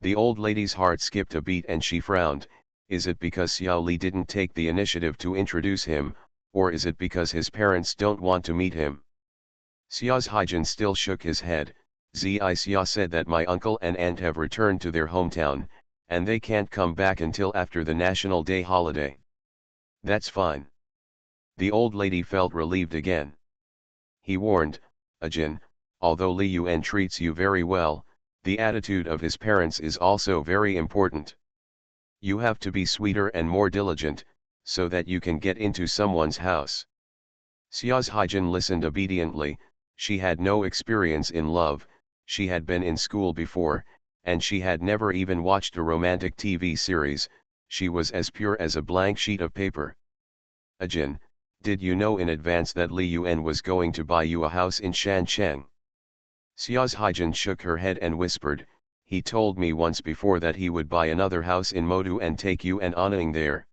The old lady's heart skipped a beat and she frowned, Is it because Xiao Li didn't take the initiative to introduce him, or is it because his parents don't want to meet him? Xiao's Haijin still shook his head. Xia said that my uncle and aunt have returned to their hometown, and they can't come back until after the National Day holiday. That's fine. The old lady felt relieved again. He warned, Ajin, although Li Yuan treats you very well, the attitude of his parents is also very important. You have to be sweeter and more diligent, so that you can get into someone's house. Xiao's Haijin listened obediently. She had no experience in love, she had been in school before, and she had never even watched a romantic TV series. She was as pure as a blank sheet of paper. Ajin, did you know in advance that Li Yuan was going to buy you a house in Shancheng? Xiao's Haijin shook her head and whispered, he told me once before that he would buy another house in Modu and take you and Anning there.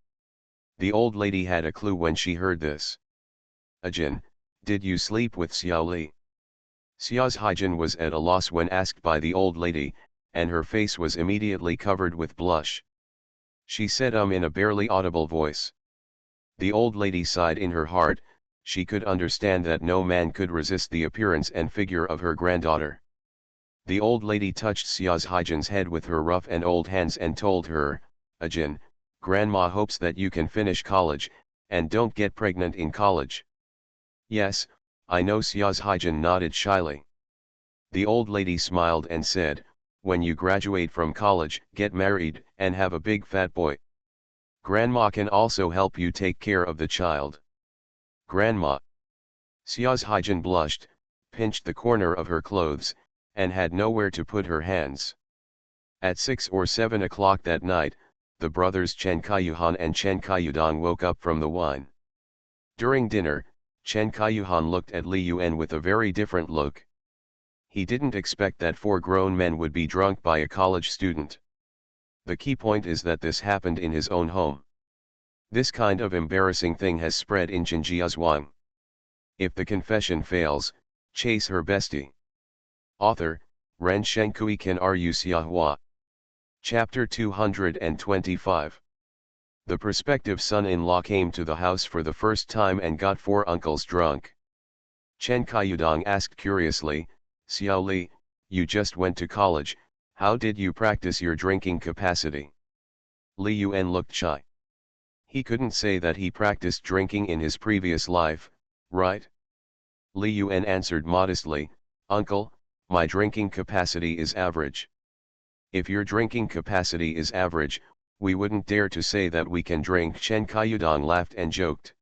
The old lady had a clue when she heard this. Ajin, did you sleep with Xiao Li? Xiao's Haijin was at a loss when asked by the old lady, and her face was immediately covered with blush. She said in a barely audible voice. The old lady sighed in her heart. She could understand that no man could resist the appearance and figure of her granddaughter. The old lady touched Xiao's Haijin's head with her rough and old hands and told her, Ajin, Grandma hopes that you can finish college, and don't get pregnant in college. Yes, I know. Xiao's Haijin nodded shyly. The old lady smiled and said, when you graduate from college, get married, and have a big fat boy. Grandma can also help you take care of the child. Grandma. Xiao's Haijin blushed, pinched the corner of her clothes, and had nowhere to put her hands. At 6 or 7 o'clock that night, the brothers Chen Kaiyuhan and Chen Kaiyudong woke up from the wine. During dinner, Chen Kaiyuhan looked at Li Yuan with a very different look. He didn't expect that 4 grown men would be drunk by a college student. The key point is that this happened in his own home. This kind of embarrassing thing has spread in Qinjiazhuang. If the confession fails, chase her bestie. Author, Ren Shenkui Kan Ru Xiahua. Chapter 225. The prospective son-in-law came to the house for the first time and got 4 uncles drunk. Chen Kaiyudong asked curiously, Xiao Li, you just went to college, how did you practice your drinking capacity? Li Yuan looked shy. He couldn't say that he practiced drinking in his previous life, right? Li Yuan answered modestly, Uncle, my drinking capacity is average. If your drinking capacity is average, we wouldn't dare to say that we can drink. Chen Kaiyudong laughed and joked.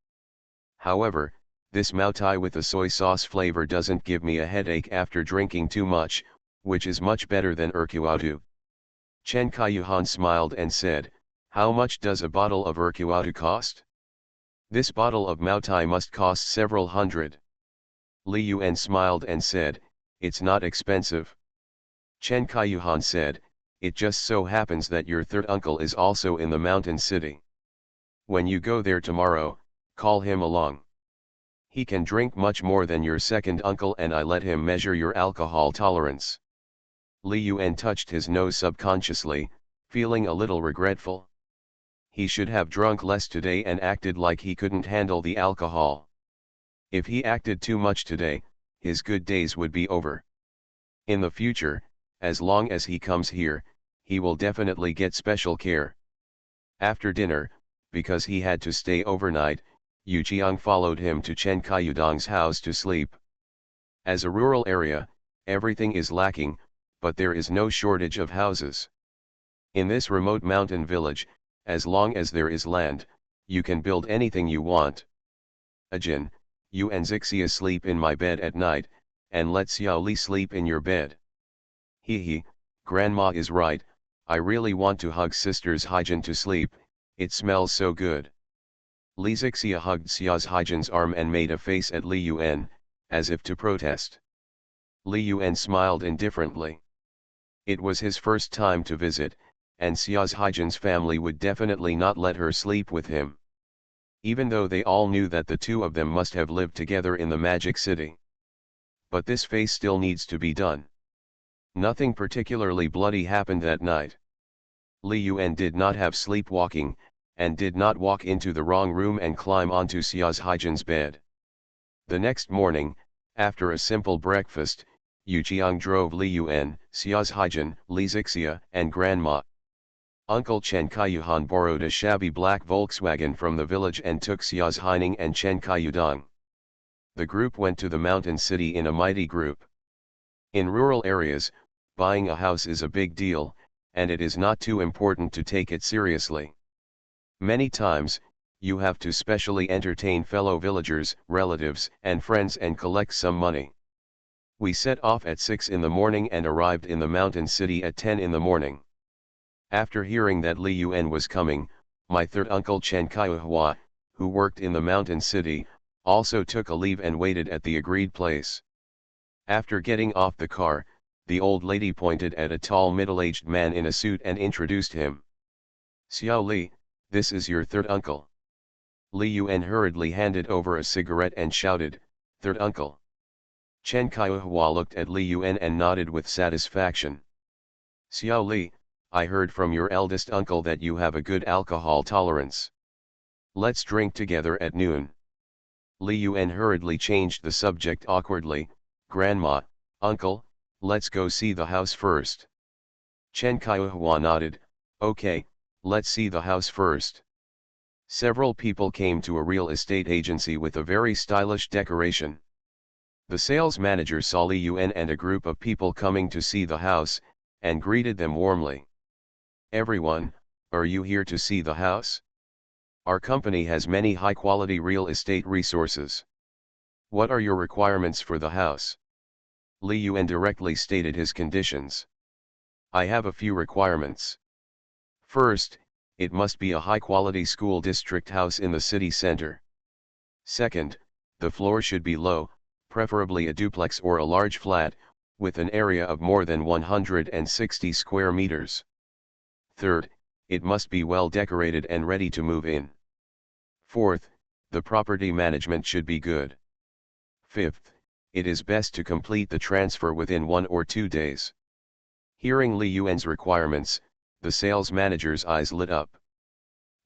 However, this Maotai with a soy sauce flavor doesn't give me a headache after drinking too much, which is much better than Urquatu. Chen Kaiyuhan smiled and said, how much does a bottle of Urquatu cost? This bottle of Maotai must cost several hundred. Li Yuan smiled and said, it's not expensive. Chen Kaiyuhan said, it just so happens that your third uncle is also in the mountain city. When you go there tomorrow, call him along. He can drink much more than your second uncle and I let him measure your alcohol tolerance. Li Yuan touched his nose subconsciously, feeling a little regretful. He should have drunk less today and acted like he couldn't handle the alcohol. If he acted too much today, his good days would be over. In the future, as long as he comes here, he will definitely get special care. After dinner, because he had to stay overnight, Yu Qiang followed him to Chen Kaiyudong's house to sleep. As a rural area, everything is lacking, but there is no shortage of houses. In this remote mountain village, as long as there is land, you can build anything you want. Ajin, you and Zixia sleep in my bed at night, and let Xiao Li sleep in your bed. He, Grandma is right, I really want to hug sister's Haijin to sleep, it smells so good. Li Zixia hugged Xiao's Haijin's arm and made a face at Li Yuan, as if to protest. Li Yuan smiled indifferently. It was his first time to visit, and Xiao's Haijin's family would definitely not let her sleep with him. Even though they all knew that the two of them must have lived together in the Magic City. But this face still needs to be done. Nothing particularly bloody happened that night. Li Yuan did not have sleepwalking, and did not walk into the wrong room and climb onto Xia's Haijin's bed. The next morning, after a simple breakfast, Yu Qiang drove Li Yuan, Xia's Haijin, Li Zixia, and Grandma. Uncle Chen Kaiyuhan borrowed a shabby black Volkswagen from the village and took Xia's Haining and Chen Kaiyudong. The group went to the mountain city in a mighty group. In rural areas, buying a house is a big deal, and it is not too important to take it seriously. Many times, you have to specially entertain fellow villagers, relatives, and friends and collect some money. We set off at 6 in the morning and arrived in the mountain city at 10 in the morning. After hearing that Li Yuan was coming, my third uncle Chen Kaihua, who worked in the mountain city, also took a leave and waited at the agreed place. After getting off the car, the old lady pointed at a tall middle-aged man in a suit and introduced him. Xiao Li, this is your third uncle. Li Yuan hurriedly handed over a cigarette and shouted, "Third uncle." Chen Kaihua looked at Li Yuan and nodded with satisfaction. "Xiao Li, I heard from your eldest uncle that you have a good alcohol tolerance. Let's drink together at noon." Li Yuan hurriedly changed the subject awkwardly, "Grandma, uncle, let's go see the house first." Chen Kaihua nodded, "Okay, let's see the house first." Several people came to a real estate agency with a very stylish decoration. The sales manager saw Li Yuan and a group of people coming to see the house, and greeted them warmly. "Everyone, are you here to see the house? Our company has many high-quality real estate resources. What are your requirements for the house?" Li Yuan directly stated his conditions. "I have a few requirements. First, it must be a high-quality school district house in the city center. Second, the floor should be low, preferably a duplex or a large flat, with an area of more than 160 square meters. Third, it must be well decorated and ready to move in. Fourth, the property management should be good. Fifth, it is best to complete the transfer within 1 or 2 days." Hearing Li Yuan's requirements, the sales manager's eyes lit up.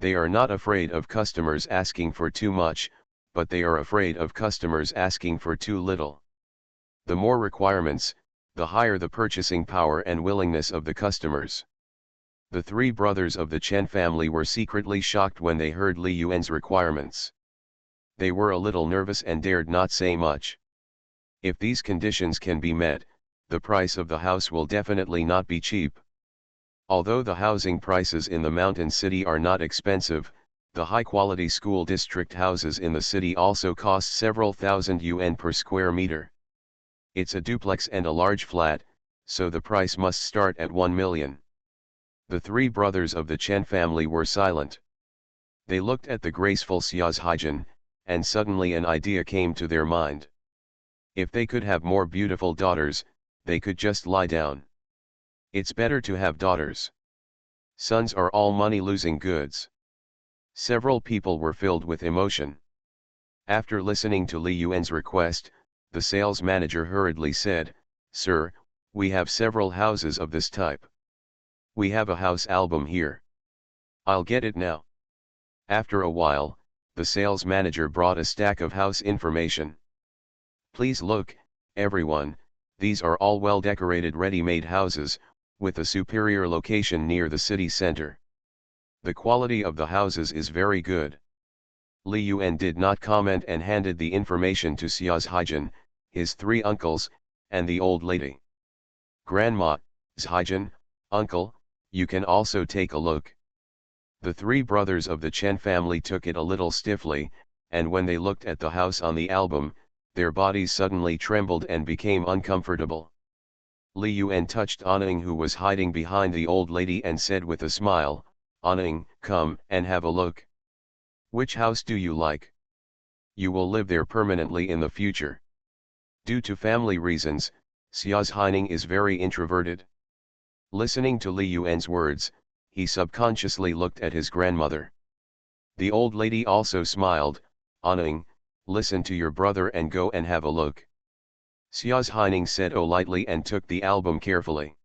They are not afraid of customers asking for too much, but they are afraid of customers asking for too little. The more requirements, the higher the purchasing power and willingness of the customers. The three brothers of the Chen family were secretly shocked when they heard Li Yuan's requirements. They were a little nervous and dared not say much. If these conditions can be met, the price of the house will definitely not be cheap. Although the housing prices in the mountain city are not expensive, the high-quality school district houses in the city also cost several thousand yuan per square meter. It's a duplex and a large flat, so the price must start at 1 million. The three brothers of the Chen family were silent. They looked at the graceful Xia's Haijin, and suddenly an idea came to their mind. If they could have more beautiful daughters, they could just lie down. It's better to have daughters. Sons are all money-losing goods. Several people were filled with emotion. After listening to Li Yuan's request, the sales manager hurriedly said, "Sir, we have several houses of this type. We have a house album here. I'll get it now." After a while, the sales manager brought a stack of house information. "Please look, everyone, these are all well-decorated ready-made houses, with a superior location near the city center. The quality of the houses is very good." Li Yuan did not comment and handed the information to Xia's Haijin, his three uncles, and the old lady. "Grandma, Haijin, uncle, you can also take a look." The three brothers of the Chen family took it a little stiffly, and when they looked at the house on the album, their bodies suddenly trembled and became uncomfortable. Li Yuan touched Anning, who was hiding behind the old lady, and said with a smile, "Anning, come and have a look. Which house do you like? You will live there permanently in the future." Due to family reasons, Xia's Haining is very introverted. Listening to Li Yuan's words, he subconsciously looked at his grandmother. The old lady also smiled. "Anning, listen to your brother and go and have a look." Xia's Haining said "oh" lightly and took the album carefully.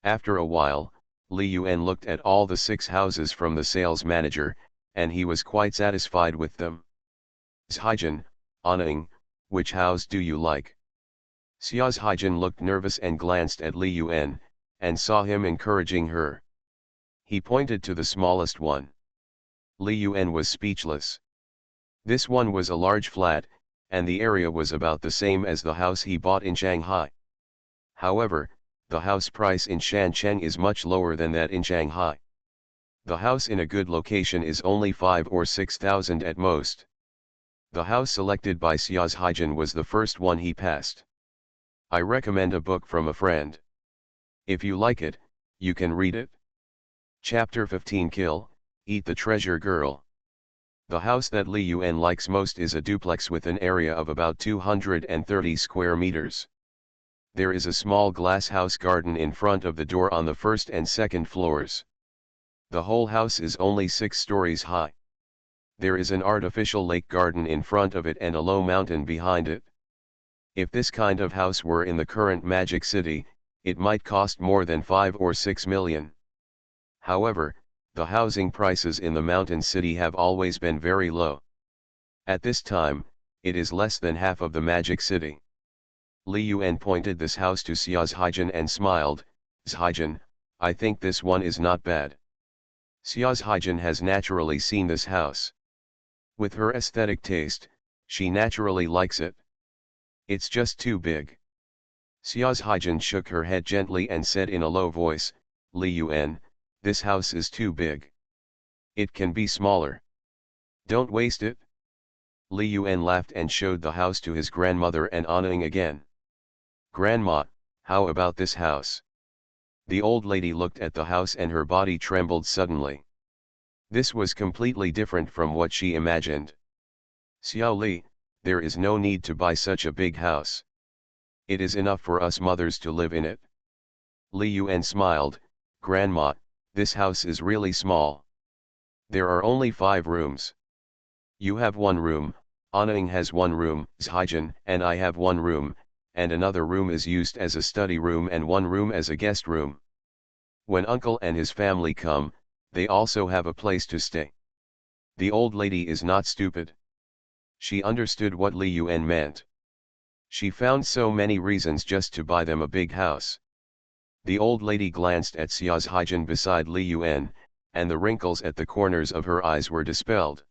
After a while, Li Yuan looked at all the 6 houses from the sales manager, and he was quite satisfied with them. Zhaijin, Anning, which house do you like? Xia Zhaijin looked nervous and glanced at Li Yuan, and saw him encouraging her. He pointed to the smallest one. Li Yuan was speechless. This one was a large flat, and the area was about the same as the house he bought in Shanghai. However, the house price in Shancheng is much lower than that in Shanghai. The house in a good location is only 5 or 6,000 at most. The house selected by Xia Zhaijin was the first one he passed. I recommend a book from a friend. If you like it, you can read it. Chapter 15 Kill, Eat the Treasure Girl. The house that Li Yuan likes most is a duplex with an area of about 230 square meters. There is a small glass house garden in front of the door on the first and second floors. The whole house is only 6 stories high. There is an artificial lake garden in front of it and a low mountain behind it. If this kind of house were in the current Magic City, it might cost more than 5 or 6 million. However, the housing prices in the mountain city have always been very low. At this time, it is less than half of the Magic City. Li Yuan pointed this house to Xia Zhaijin and smiled. Zhaijin, I think this one is not bad. Xia Zhaijin has naturally seen this house. With her aesthetic taste, she naturally likes it. It's just too big. Xia Zhaijin shook her head gently and said in a low voice, Li Yuan, this house is too big. It can be smaller. Don't waste it. Li Yuan laughed and showed the house to his grandmother and Anning again. Grandma, how about this house? The old lady looked at the house and her body trembled suddenly. This was completely different from what she imagined. Xiao Li, there is no need to buy such a big house. It is enough for us mothers to live in it. Li Yuan smiled, Grandma, this house is really small. There are only 5 rooms. You have 1 room, Anning has 1 room, Zhaijin and I have 1 room, and another room is used as a study room and 1 room as a guest room. When uncle and his family come, they also have a place to stay. The old lady is not stupid. She understood what Li Yuan meant. She found so many reasons just to buy them a big house. The old lady glanced at Xia Zhaijin beside Li Yuan, and the wrinkles at the corners of her eyes were dispelled.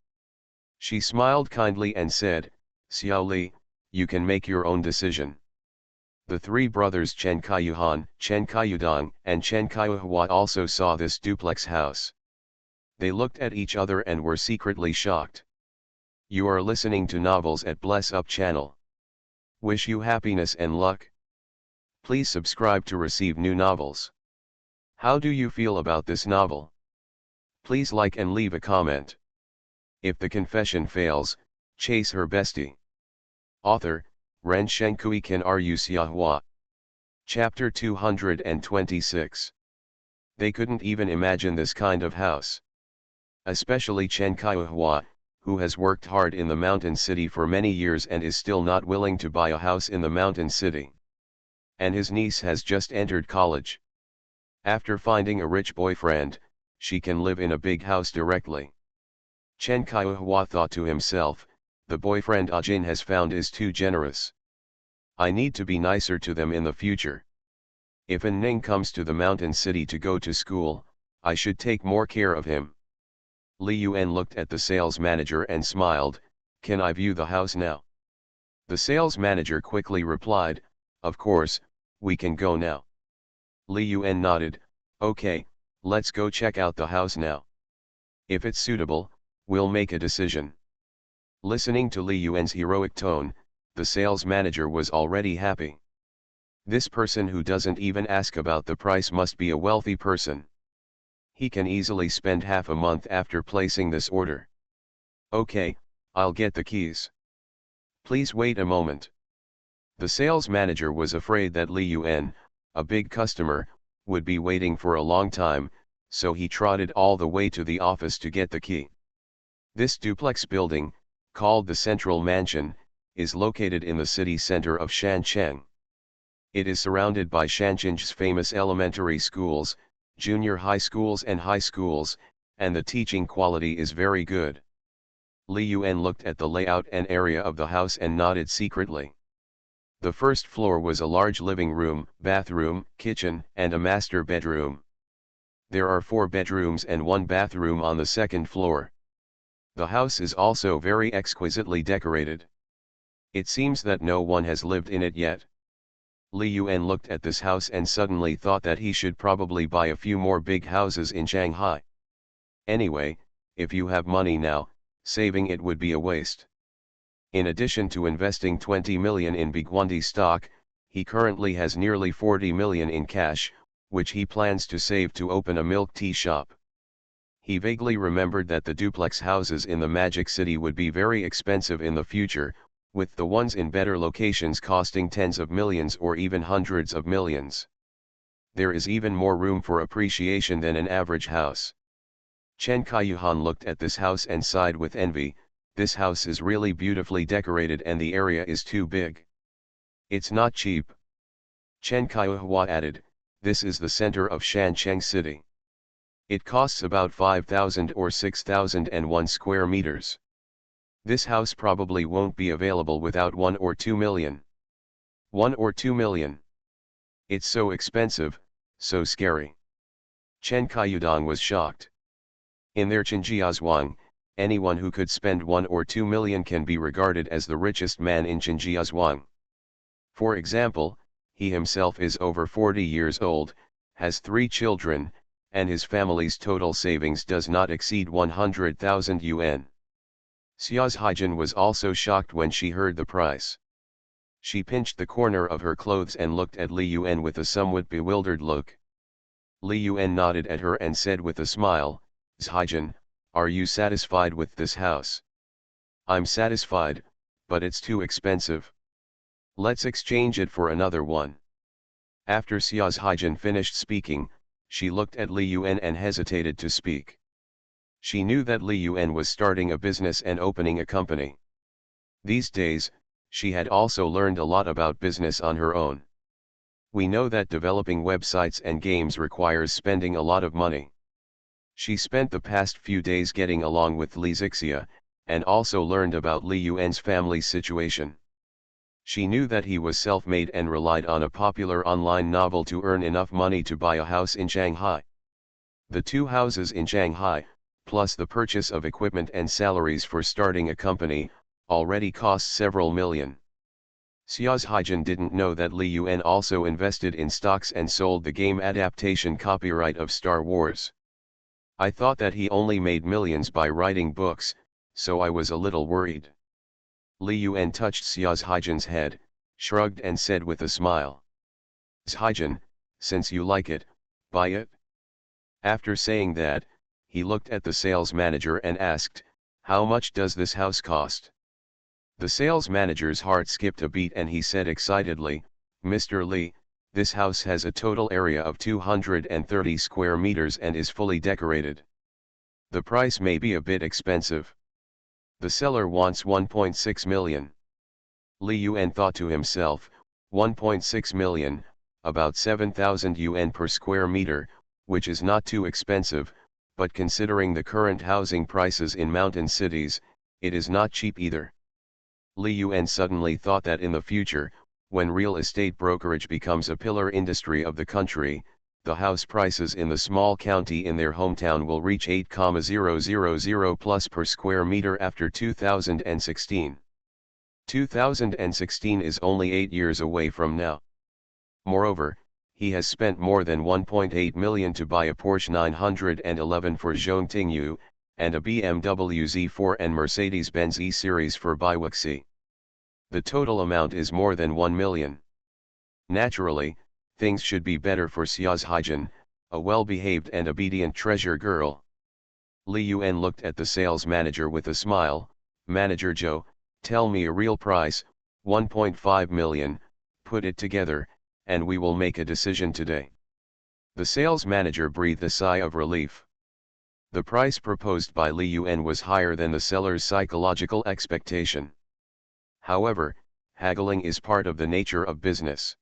She smiled kindly and said, Xiao Li, you can make your own decision. The 3 brothers Chen Kaiyuhan, Chen Kaiyudong, and Chen Kaiyuhua also saw this duplex house. They looked at each other and were secretly shocked. You are listening to Novels at Bless Up channel. Wish you happiness and luck. Please subscribe to receive new novels. How do you feel about this novel? Please like and leave a comment. If the confession fails, chase her bestie. Author, Ren Shenkui Kan Ru Xiahua. Chapter 226. They couldn't even imagine this kind of house. Especially Chen Kaiyuhua, who has worked hard in the mountain city for many years and is still not willing to buy a house in the mountain city. And his niece has just entered college. After finding a rich boyfriend, she can live in a big house directly. Chen Kaiyuhua thought to himself, the boyfriend Ajin has found is too generous. I need to be nicer to them in the future. If An Ning comes to the mountain city to go to school, I should take more care of him. Li Yuan looked at the sales manager and smiled, can I view the house now? The sales manager quickly replied, of course, we can go now. Li Yuan nodded, okay, let's go check out the house now. If it's suitable, we'll make a decision. Listening to Li Yuan's heroic tone, the sales manager was already happy. This person who doesn't even ask about the price must be a wealthy person. He can easily spend half a month after placing this order. Okay, I'll get the keys. Please wait a moment. The sales manager was afraid that Li Yuan, a big customer, would be waiting for a long time, so he trotted all the way to the office to get the key. This duplex building, called the Central Mansion, is located in the city center of Shancheng. It is surrounded by Shancheng's famous elementary schools, junior high schools and high schools, and the teaching quality is very good. Li Yuan looked at the layout and area of the house and nodded secretly. The first floor was a large living room, bathroom, kitchen, and a master bedroom. There are 4 bedrooms and 1 bathroom on the second floor. The house is also very exquisitely decorated. It seems that no one has lived in it yet. Li Yuan looked at this house and suddenly thought that he should probably buy a few more big houses in Shanghai. Anyway, if you have money now, saving it would be a waste. In addition to investing 20 million in Biguandi stock, he currently has nearly 40 million in cash, which he plans to save to open a milk tea shop. He vaguely remembered that the duplex houses in the Magic City would be very expensive in the future, with the ones in better locations costing tens of millions or even hundreds of millions. There is even more room for appreciation than an average house. Chen Kaiyuhan looked at this house and sighed with envy. This house is really beautifully decorated and the area is too big. It's not cheap. Chen Kaiyuhua added, this is the center of Shancheng City. It costs about 5,000 or 6,001 square meters. This house probably won't be available without 1 or 2 million. 1 or 2 million. It's so expensive, so scary. Chen Kaiyudan was shocked. In their Qinjiazhuang, anyone who could spend 1 or 2 million can be regarded as the richest man in Qinjiazhuang. For example, he himself is over 40 years old, has 3 children, and his family's total savings does not exceed 100,000 yuan. Xia's Haijin was also shocked when she heard the price. She pinched the corner of her clothes and looked at Li Yuan with a somewhat bewildered look. Li Yuan nodded at her and said with a smile, Haijin, are you satisfied with this house? I'm satisfied, but it's too expensive. Let's exchange it for another one. After Xia's Haijin finished speaking, she looked at Li Yuan and hesitated to speak. She knew that Li Yuan was starting a business and opening a company. These days, she had also learned a lot about business on her own. We know that developing websites and games requires spending a lot of money. She spent the past few days getting along with Li Zixia, and also learned about Li Yuan's family situation. She knew that he was self-made and relied on a popular online novel to earn enough money to buy a house in Shanghai. The 2 houses in Shanghai, plus the purchase of equipment and salaries for starting a company, already cost several million. Xia's Haijin didn't know that Li Yuan also invested in stocks and sold the game adaptation copyright of Star Wars. I thought that he only made millions by writing books, so I was a little worried. Li Yuan touched Xia's Haijin's head, shrugged and said with a smile. Haijin, since you like it, buy it. After saying that, he looked at the sales manager and asked, how much does this house cost? The sales manager's heart skipped a beat and he said excitedly, Mr. Li, this house has a total area of 230 square meters and is fully decorated. The price may be a bit expensive. The seller wants 1.6 million. Li Yuan thought to himself, 1.6 million, about 7,000 yuan per square meter, which is not too expensive, but considering the current housing prices in mountain cities, it is not cheap either. Li Yuan suddenly thought that in the future, when real estate brokerage becomes a pillar industry of the country, the house prices in the small county in their hometown will reach 8,000 plus per square meter after 2016. 2016 is only 8 years away from now. Moreover, he has spent more than 1.8 million to buy a Porsche 911 for Zhong Tingyu, and a BMW Z4 and Mercedes-Benz E-Series for Baiwuxi. The total amount is more than 1 million. Naturally, things should be better for Xia's Haijin, a well-behaved and obedient treasure girl. Li Yuan looked at the sales manager with a smile, Manager Zhou, tell me a real price, 1.5 million, put it together, and we will make a decision today. The sales manager breathed a sigh of relief. The price proposed by Li Yuan was higher than the seller's psychological expectation. However, haggling is part of the nature of business.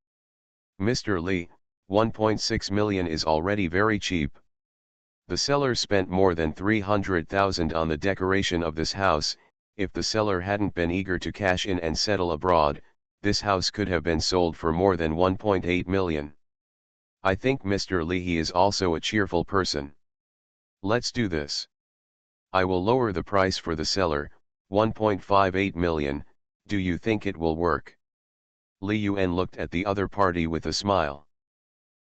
Mr. Li, 1.6 million is already very cheap. The seller spent more than 300,000 on the decoration of this house. If the seller hadn't been eager to cash in and settle abroad, this house could have been sold for more than 1.8 million. I think Mr. Lee is also a cheerful person. Let's do this. I will lower the price for the seller, 1.58 million, do you think it will work? Li Yuan looked at the other party with a smile.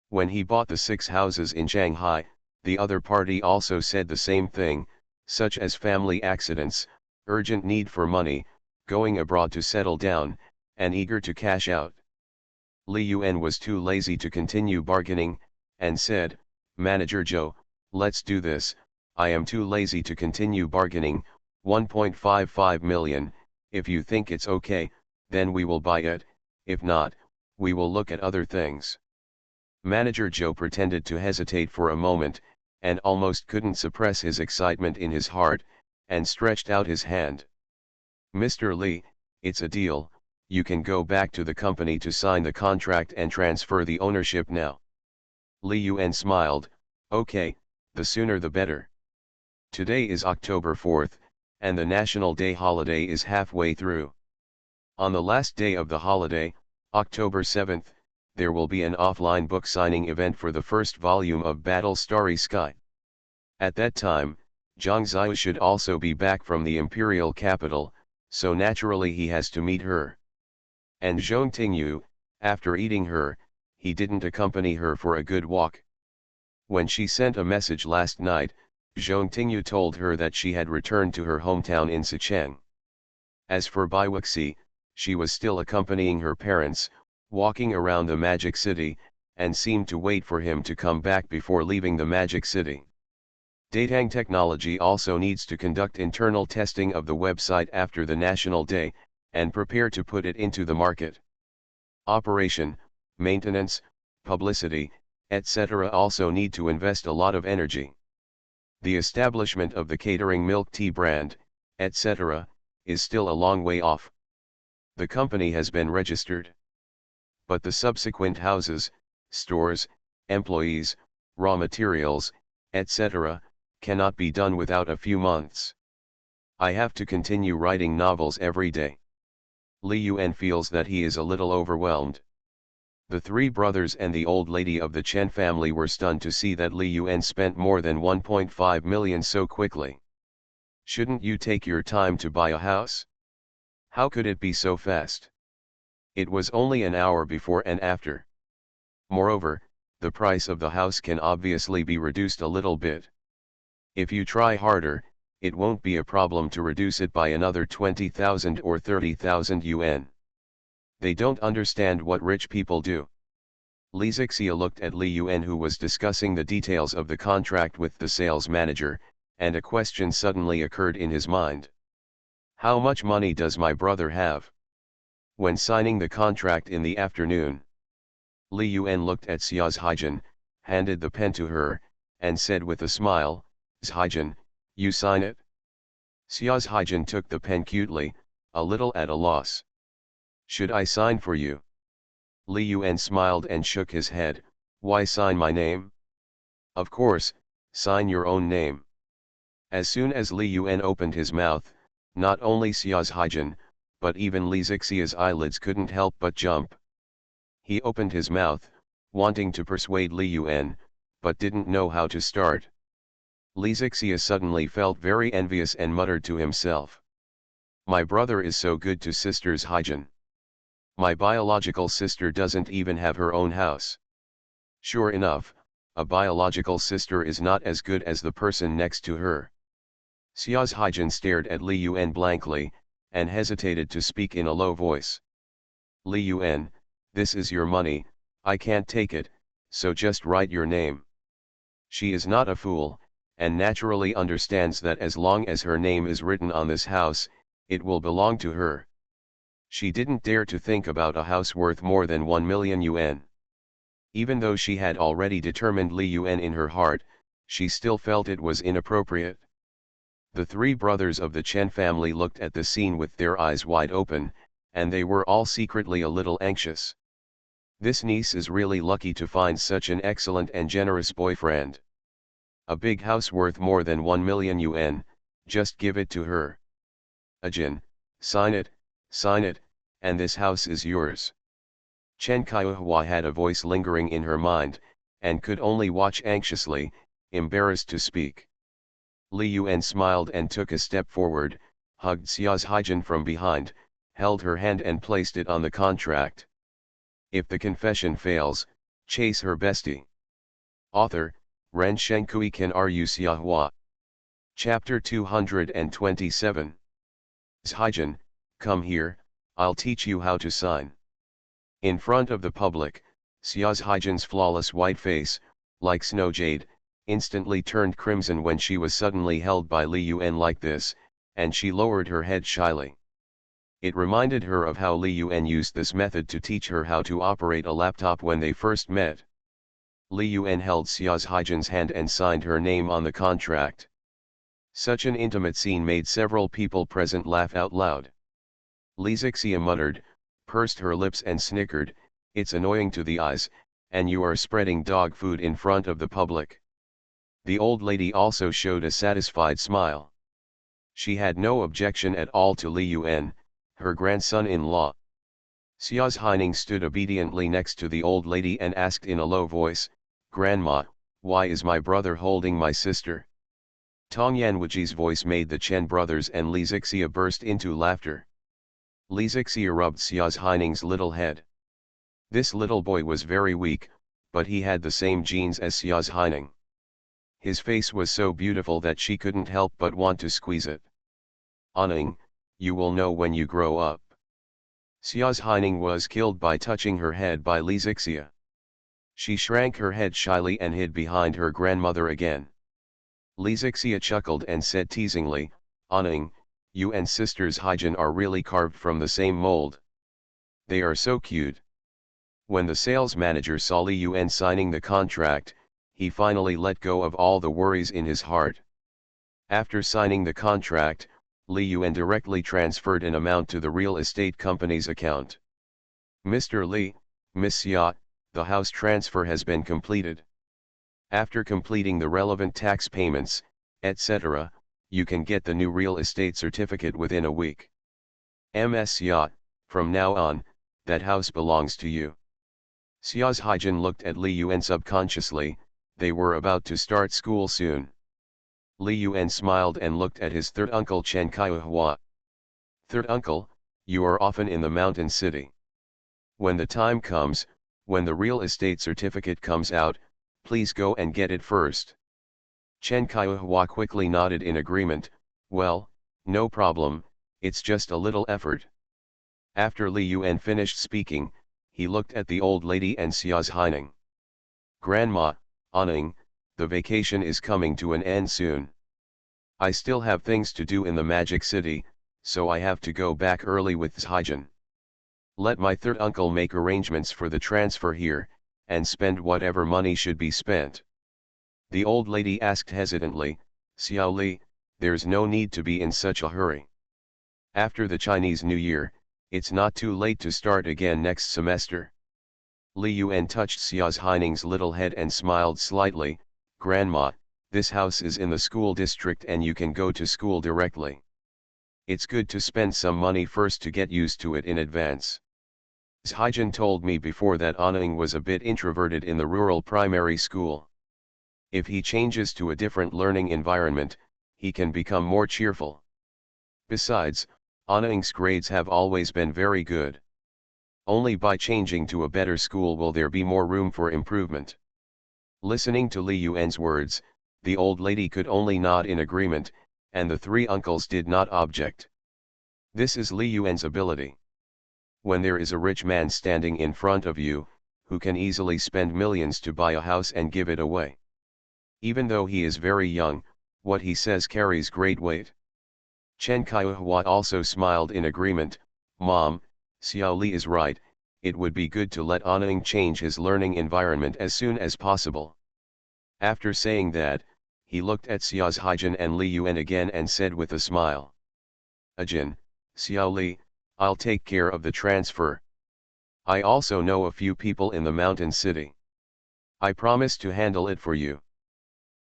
When he bought the 6 houses in Shanghai, the other party also said the same thing, such as family accidents, urgent need for money, going abroad to settle down, and eager to cash out. Li Yuan was too lazy to continue bargaining, and said, Manager Joe, let's do this. I am too lazy to continue bargaining, 1.55 million, if you think it's okay, then we will buy it, if not, we will look at other things. Manager Joe pretended to hesitate for a moment, and almost couldn't suppress his excitement in his heart, and stretched out his hand. Mr. Lee, it's a deal, you can go back to the company to sign the contract and transfer the ownership now. Li Yuan smiled, okay, the sooner the better. Today is October 4th, and the National Day holiday is halfway through. On the last day of the holiday, October 7th, there will be an offline book signing event for the first volume of Battle Starry Sky. At that time, Zhang Ziyu should also be back from the imperial capital, so naturally he has to meet her. And Zhong Tingyu, after eating her, he didn't accompany her for a good walk. When she sent a message last night, Zhong Tingyu told her that she had returned to her hometown in Sicheng. As for Bai Wuxi, she was still accompanying her parents, walking around the Magic City, and seemed to wait for him to come back before leaving the Magic City. Datang Technology also needs to conduct internal testing of the website after the National Day, and prepare to put it into the market. Operation, maintenance, publicity, etc. also need to invest a lot of energy. The establishment of the catering milk tea brand, etc., is still a long way off. The company has been registered. But the subsequent houses, stores, employees, raw materials, etc., cannot be done without a few months. I have to continue writing novels every day. Li Yuan feels that he is a little overwhelmed. The 3 brothers and the old lady of the Chen family were stunned to see that Li Yuan spent more than 1.5 million so quickly. Shouldn't you take your time to buy a house? How could it be so fast? It was only an hour before and after. Moreover, the price of the house can obviously be reduced a little bit. If you try harder, it won't be a problem to reduce it by another 20,000 or 30,000 yuan. They don't understand what rich people do. Li Zixia looked at Li Yuan, who was discussing the details of the contract with the sales manager, and a question suddenly occurred in his mind. How much money does my brother have? When signing the contract in the afternoon, Li Yuan looked at Xia Zhaijin, handed the pen to her, and said with a smile, Zhaijin, you sign it? Xia Zhaijin took the pen cutely, a little at a loss. Should I sign for you? Li Yuan smiled and shook his head, why sign my name? Of course, sign your own name. As soon as Li Yuan opened his mouth, not only Xia Zhaijin, but even Li Zixia's eyelids couldn't help but jump. He opened his mouth, wanting to persuade Li Yuan, but didn't know how to start. Li Zixia suddenly felt very envious and muttered to himself. My brother is so good to sisters Zhaijin. My biological sister doesn't even have her own house. Sure enough, a biological sister is not as good as the person next to her. Xia Zhaijin stared at Li Yuan blankly, and hesitated to speak in a low voice. Li Yuan, this is your money, I can't take it, so just write your name. She is not a fool, and naturally understands that as long as her name is written on this house, it will belong to her. She didn't dare to think about a house worth more than 1 million yuan. Even though she had already determined Li Yuan in her heart, she still felt it was inappropriate. The 3 brothers of the Chen family looked at the scene with their eyes wide open, and they were all secretly a little anxious. This niece is really lucky to find such an excellent and generous boyfriend. A big house worth more than 1 million yuan, just give it to her. Ajin, sign it, and this house is yours. Chen Kaihua had a voice lingering in her mind, and could only watch anxiously, embarrassed to speak. Li Yuan smiled and took a step forward, hugged Xia's Haijin from behind, held her hand and placed it on the contract. If the confession fails, chase her bestie. Author, Ren Shenkui Kan Ru Xiahua. Chapter 227. Haijin, come here, I'll teach you how to sign. In front of the public, Xia's Haijin's flawless white face, like snow jade, instantly turned crimson when she was suddenly held by Li Yuan like this, and she lowered her head shyly. It reminded her of how Li Yuan used this method to teach her how to operate a laptop when they first met. Li Yuan held Xia's Haijin's hand and signed her name on the contract. Such an intimate scene made several people present laugh out loud. Li Zixia muttered, pursed her lips and snickered, it's annoying to the eyes, and you are spreading dog food in front of the public. The old lady also showed a satisfied smile. She had no objection at all to Li Yuan, her grandson-in-law. Xia's Haining stood obediently next to the old lady and asked in a low voice, Grandma, why is my brother holding my sister? Tong Yanwuji's voice made the Chen brothers and Li Zixia burst into laughter. Li Zixia rubbed Xia's Haining's little head. This little boy was very weak, but he had the same genes as Xia's Haining. His face was so beautiful that she couldn't help but want to squeeze it. Aning, you will know when you grow up. Xia's Haining was killed by touching her head by Li Zixia. She shrank her head shyly and hid behind her grandmother again. Li Zixia chuckled and said teasingly, Aning, you and sisters Haijin are really carved from the same mold. They are so cute. When the sales manager saw Li Yuan signing the contract, he finally let go of all the worries in his heart. After signing the contract, Li Yuan directly transferred an amount to the real estate company's account. Mr. Li, Miss Xia, the house transfer has been completed. After completing the relevant tax payments, etc., you can get the new real estate certificate within a week. Ms. Xia, from now on, that house belongs to you. Xia's Haijin looked at Li Yuan subconsciously, they were about to start school soon. Li Yuan smiled and looked at his third uncle Chen Kaihua. Third uncle, you are often in the mountain city. When the time comes, when the real estate certificate comes out, please go and get it first. Chen Kaihua quickly nodded in agreement, well, no problem, it's just a little effort. After Li Yuan finished speaking, he looked at the old lady and Xia's Haining. Grandma, Aning, the vacation is coming to an end soon. I still have things to do in the Magic City, so I have to go back early with Haijin. Let my third uncle make arrangements for the transfer here, and spend whatever money should be spent. The old lady asked hesitantly, Xiao Li, there's no need to be in such a hurry. After the Chinese New Year, it's not too late to start again next semester. Li Yuan touched Xia's Haining's little head and smiled slightly, Grandma, this house is in the school district and you can go to school directly. It's good to spend some money first to get used to it in advance. Haijin told me before that Aning was a bit introverted in the rural primary school. If he changes to a different learning environment, he can become more cheerful. Besides, Aning's grades have always been very good. Only by changing to a better school will there be more room for improvement. Listening to Li Yuan's words, the old lady could only nod in agreement, and the three uncles did not object. This is Li Yuan's ability. When there is a rich man standing in front of you, who can easily spend millions to buy a house and give it away. Even though he is very young, what he says carries great weight. Chen Kaihua also smiled in agreement, Mom, Xiao Li is right, it would be good to let Aning change his learning environment as soon as possible. After saying that, he looked at Xia's Haijin and Li Yuan again and said with a smile. Ajin, Xiao Li, I'll take care of the transfer. I also know a few people in the mountain city. I promise to handle it for you.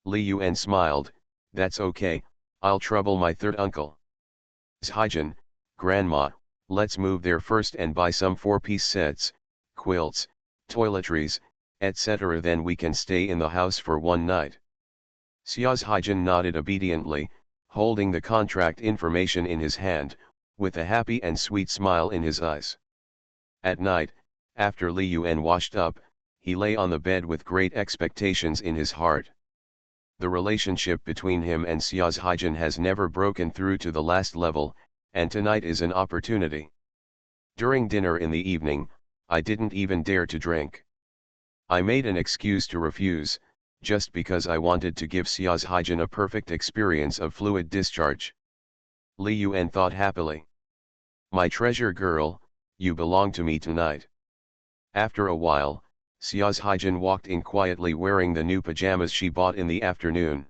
Li Yuan smiled, that's okay, I'll trouble my third uncle. Zhaijin, grandma, let's move there first and buy some 4-piece sets, quilts, toiletries, etc. Then we can stay in the house for one night. Xia Zhaijin nodded obediently, holding the contract information in his hand, with a happy and sweet smile in his eyes. At night, after Li Yuan washed up, he lay on the bed with great expectations in his heart. The relationship between him and Xia Zhaijin has never broken through to the last level, and tonight is an opportunity. During dinner in the evening, I didn't even dare to drink. I made an excuse to refuse, just because I wanted to give Xia Zhaijin a perfect experience of fluid discharge. Li Yuan thought happily. My treasure girl, you belong to me tonight. After a while, Xia Zhaijin walked in quietly wearing the new pajamas she bought in the afternoon.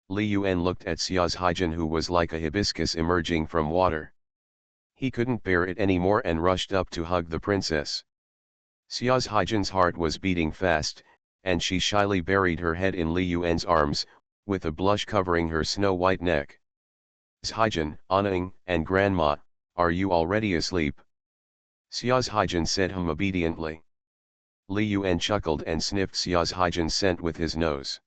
Li Yuan looked at Xia Zhaijin, who was like a hibiscus emerging from water. He couldn't bear it anymore and rushed up to hug the princess. Xia Zhaijin's heart was beating fast, and she shyly buried her head in Li Yuan's arms, with a blush covering her snow-white neck. Zhaijin, Anning, and Grandma, are you already asleep? Xia Zhaijin said obediently. Li Yuan chuckled and sniffed Xia Zhaijin's scent with his nose.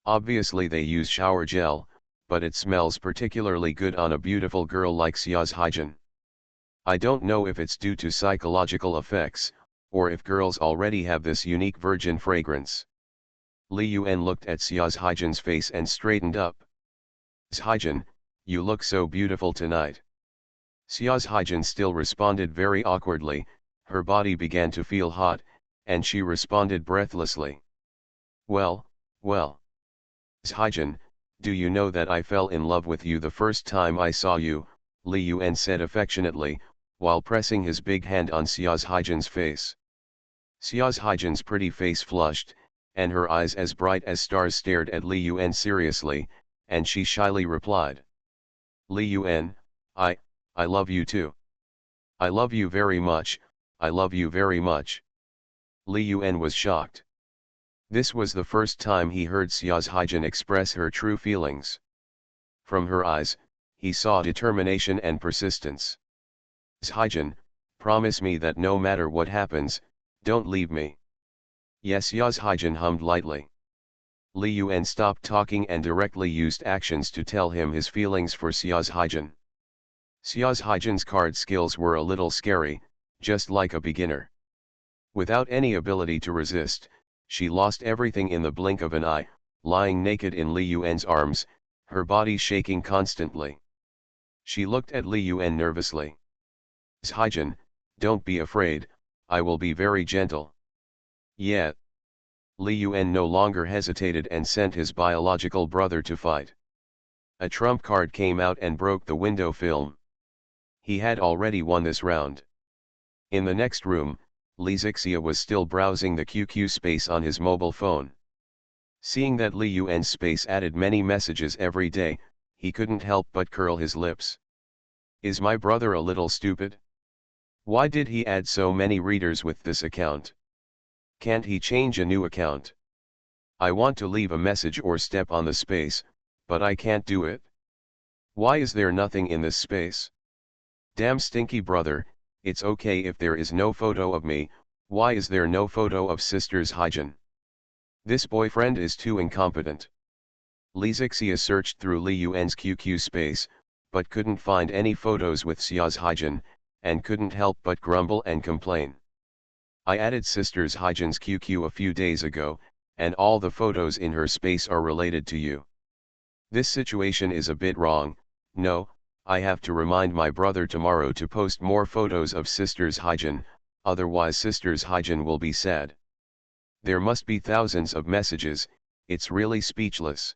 Obviously they use shower gel, but it smells particularly good on a beautiful girl like Xia Zhaijin. I don't know if it's due to psychological effects, or if girls already have this unique virgin fragrance. Li Yuan looked at Xia Zhaijin's face and straightened up. Zhaijin, you look so beautiful tonight. Xia Zhaijin still responded very awkwardly, her body began to feel hot, and she responded breathlessly. Well, well. Zhaijin, do you know that I fell in love with you the first time I saw you, Li Yuan said affectionately, while pressing his big hand on Xia Zhaijin's face. Xia Zhaijin's pretty face flushed, and her eyes as bright as stars stared at Li Yuan seriously, and she shyly replied. Li Yuan, I love you too. I love you very much, I love you very much. Li Yuan was shocked. This was the first time he heard Xia Zhaijin express her true feelings. From her eyes, he saw determination and persistence. Zhaijin, promise me that no matter what happens, don't leave me. Yes, Xia Zhaijin hummed lightly. Li Yuan stopped talking and directly used actions to tell him his feelings for Xia Zhaijin. Xia Zhaijin's card skills were a little scary, just like a beginner. Without any ability to resist, she lost everything in the blink of an eye, lying naked in Li Yuan's arms, her body shaking constantly. She looked at Li Yuan nervously. Zhaijin, don't be afraid, I will be very gentle. Yeah. Li Yuan no longer hesitated and sent his biological brother to fight. A trump card came out and broke the window film. He had already won this round. In the next room, Li Zixia was still browsing the QQ space on his mobile phone. Seeing that Li Yuan's space added many messages every day, he couldn't help but curl his lips. Is my brother a little stupid? Why did he add so many readers with this account? Can't he change a new account? I want to leave a message or step on the space, but I can't do it. Why is there nothing in this space? Damn stinky brother, it's okay if there is no photo of me, why is there no photo of sisters Zhaijin? This boyfriend is too incompetent. Li Zixia searched through Li Yuan's QQ space, but couldn't find any photos with Xia Zhaijin, and couldn't help but grumble and complain. I added sisters Zhaijin's QQ a few days ago, and all the photos in her space are related to you. This situation is a bit wrong. No, I have to remind my brother tomorrow to post more photos of sisters Zhaijin, otherwise sisters Zhaijin will be sad. There must be thousands of messages, it's really speechless.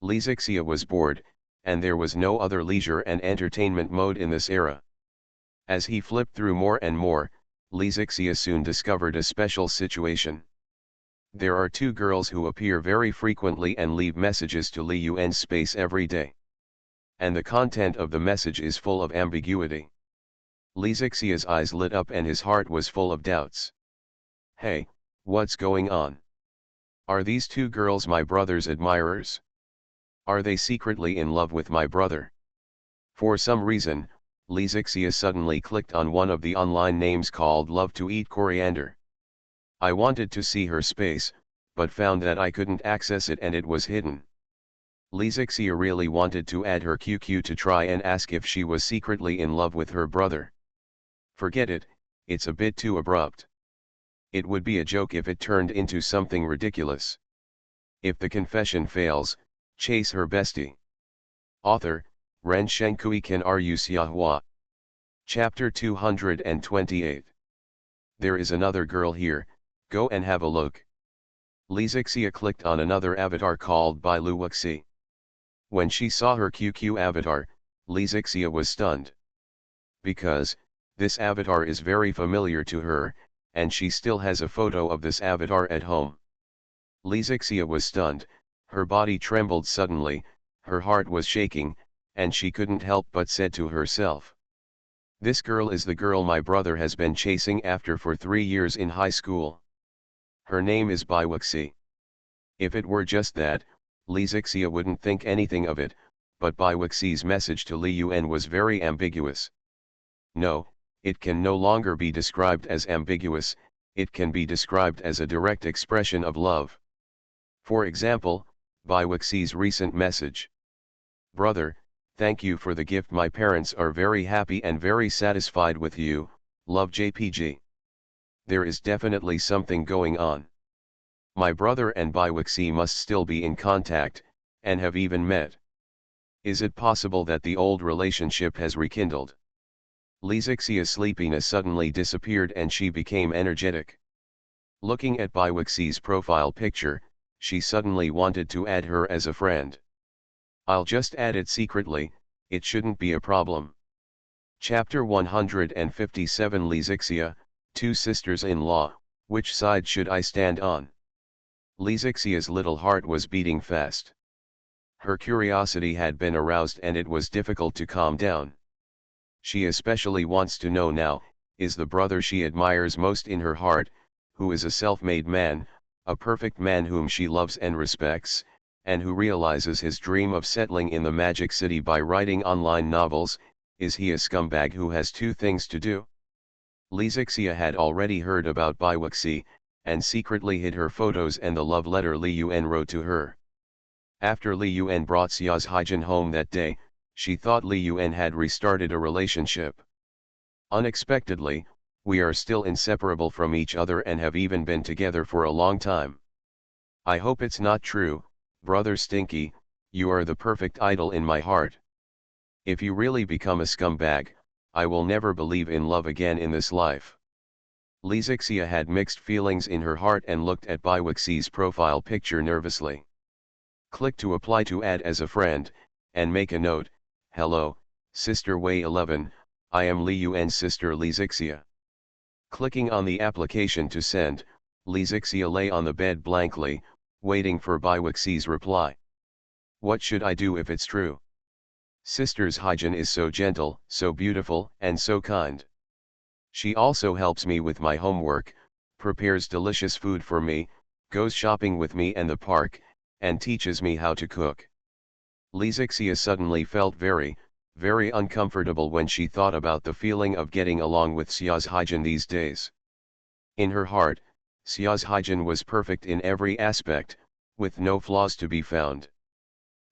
Li Zixia was bored, and there was no other leisure and entertainment mode in this era. As he flipped through more and more, Li Zixia soon discovered a special situation. There are two girls who appear very frequently and leave messages to Li Yuan's space every day. And the content of the message is full of ambiguity. Lizixia's eyes lit up and his heart was full of doubts. Hey, what's going on? Are these two girls my brother's admirers? Are they secretly in love with my brother? For some reason, Lizixia suddenly clicked on one of the online names called Love to Eat Coriander. I wanted to see her space, but found that I couldn't access it and it was hidden. Lizixia really wanted to add her QQ to try and ask if she was secretly in love with her brother. Forget it, it's a bit too abrupt. It would be a joke if it turned into something ridiculous. If the confession fails, chase her bestie. Author, Ren Shenkui Ken Ru Xiahua. Chapter 228. There is another girl here, go and have a look. Lizixia clicked on another avatar called Bai Luoxi. When she saw her QQ avatar, Lizixia was stunned. Because, this avatar is very familiar to her, and she still has a photo of this avatar at home. Lizixia was stunned, her body trembled suddenly, her heart was shaking, and she couldn't help but said to herself. This girl is the girl my brother has been chasing after for 3 years in high school. Her name is Baiwuxi. If it were just that, Lizixia wouldn't think anything of it, but Baiwuxi's message to Li Yuan was very ambiguous. No, it can no longer be described as ambiguous, it can be described as a direct expression of love. For example, Baiwuxi's recent message. Brother, thank you for the gift. My parents are very happy and very satisfied with you, love JPG. There is definitely something going on. My brother and Baiwuxi must still be in contact, and have even met. Is it possible that the old relationship has rekindled? Lizixia's sleepiness suddenly disappeared and she became energetic. Looking at Baiwuxi's profile picture, she suddenly wanted to add her as a friend. I'll just add it secretly, it shouldn't be a problem. Chapter 157 Lizixia, two sisters-in-law, which side should I stand on? Lizixia's little heart was beating fast. Her curiosity had been aroused and it was difficult to calm down. She especially wants to know now, is the brother she admires most in her heart, who is a self-made man, a perfect man whom she loves and respects, and who realizes his dream of settling in the Magic City by writing online novels, is he a scumbag who has two things to do? Lizixia had already heard about Baiwuxi, and secretly hid her photos and the love letter Li Yuan wrote to her. After Li Yuan brought Xia's Haijin home that day, she thought Li Yuan had restarted a relationship. Unexpectedly, we are still inseparable from each other and have even been together for a long time. I hope it's not true, brother Stinky, you are the perfect idol in my heart. If you really become a scumbag, I will never believe in love again in this life. Lizixia had mixed feelings in her heart and looked at Baiwuxi's profile picture nervously. Click to apply to add as a friend, and make a note. Hello, Sister Wei 11, I am Li Yuan's sister Lizixia. Clicking on the application to send, Lizixia lay on the bed blankly, waiting for Baiwuxi's reply. What should I do if it's true? Sister's Haijin is so gentle, so beautiful, and so kind. She also helps me with my homework, prepares delicious food for me, goes shopping with me in the park, and teaches me how to cook. Lizixia suddenly felt very, very uncomfortable when she thought about the feeling of getting along with Xia's Haijin these days. In her heart, Xia's Haijin was perfect in every aspect, with no flaws to be found.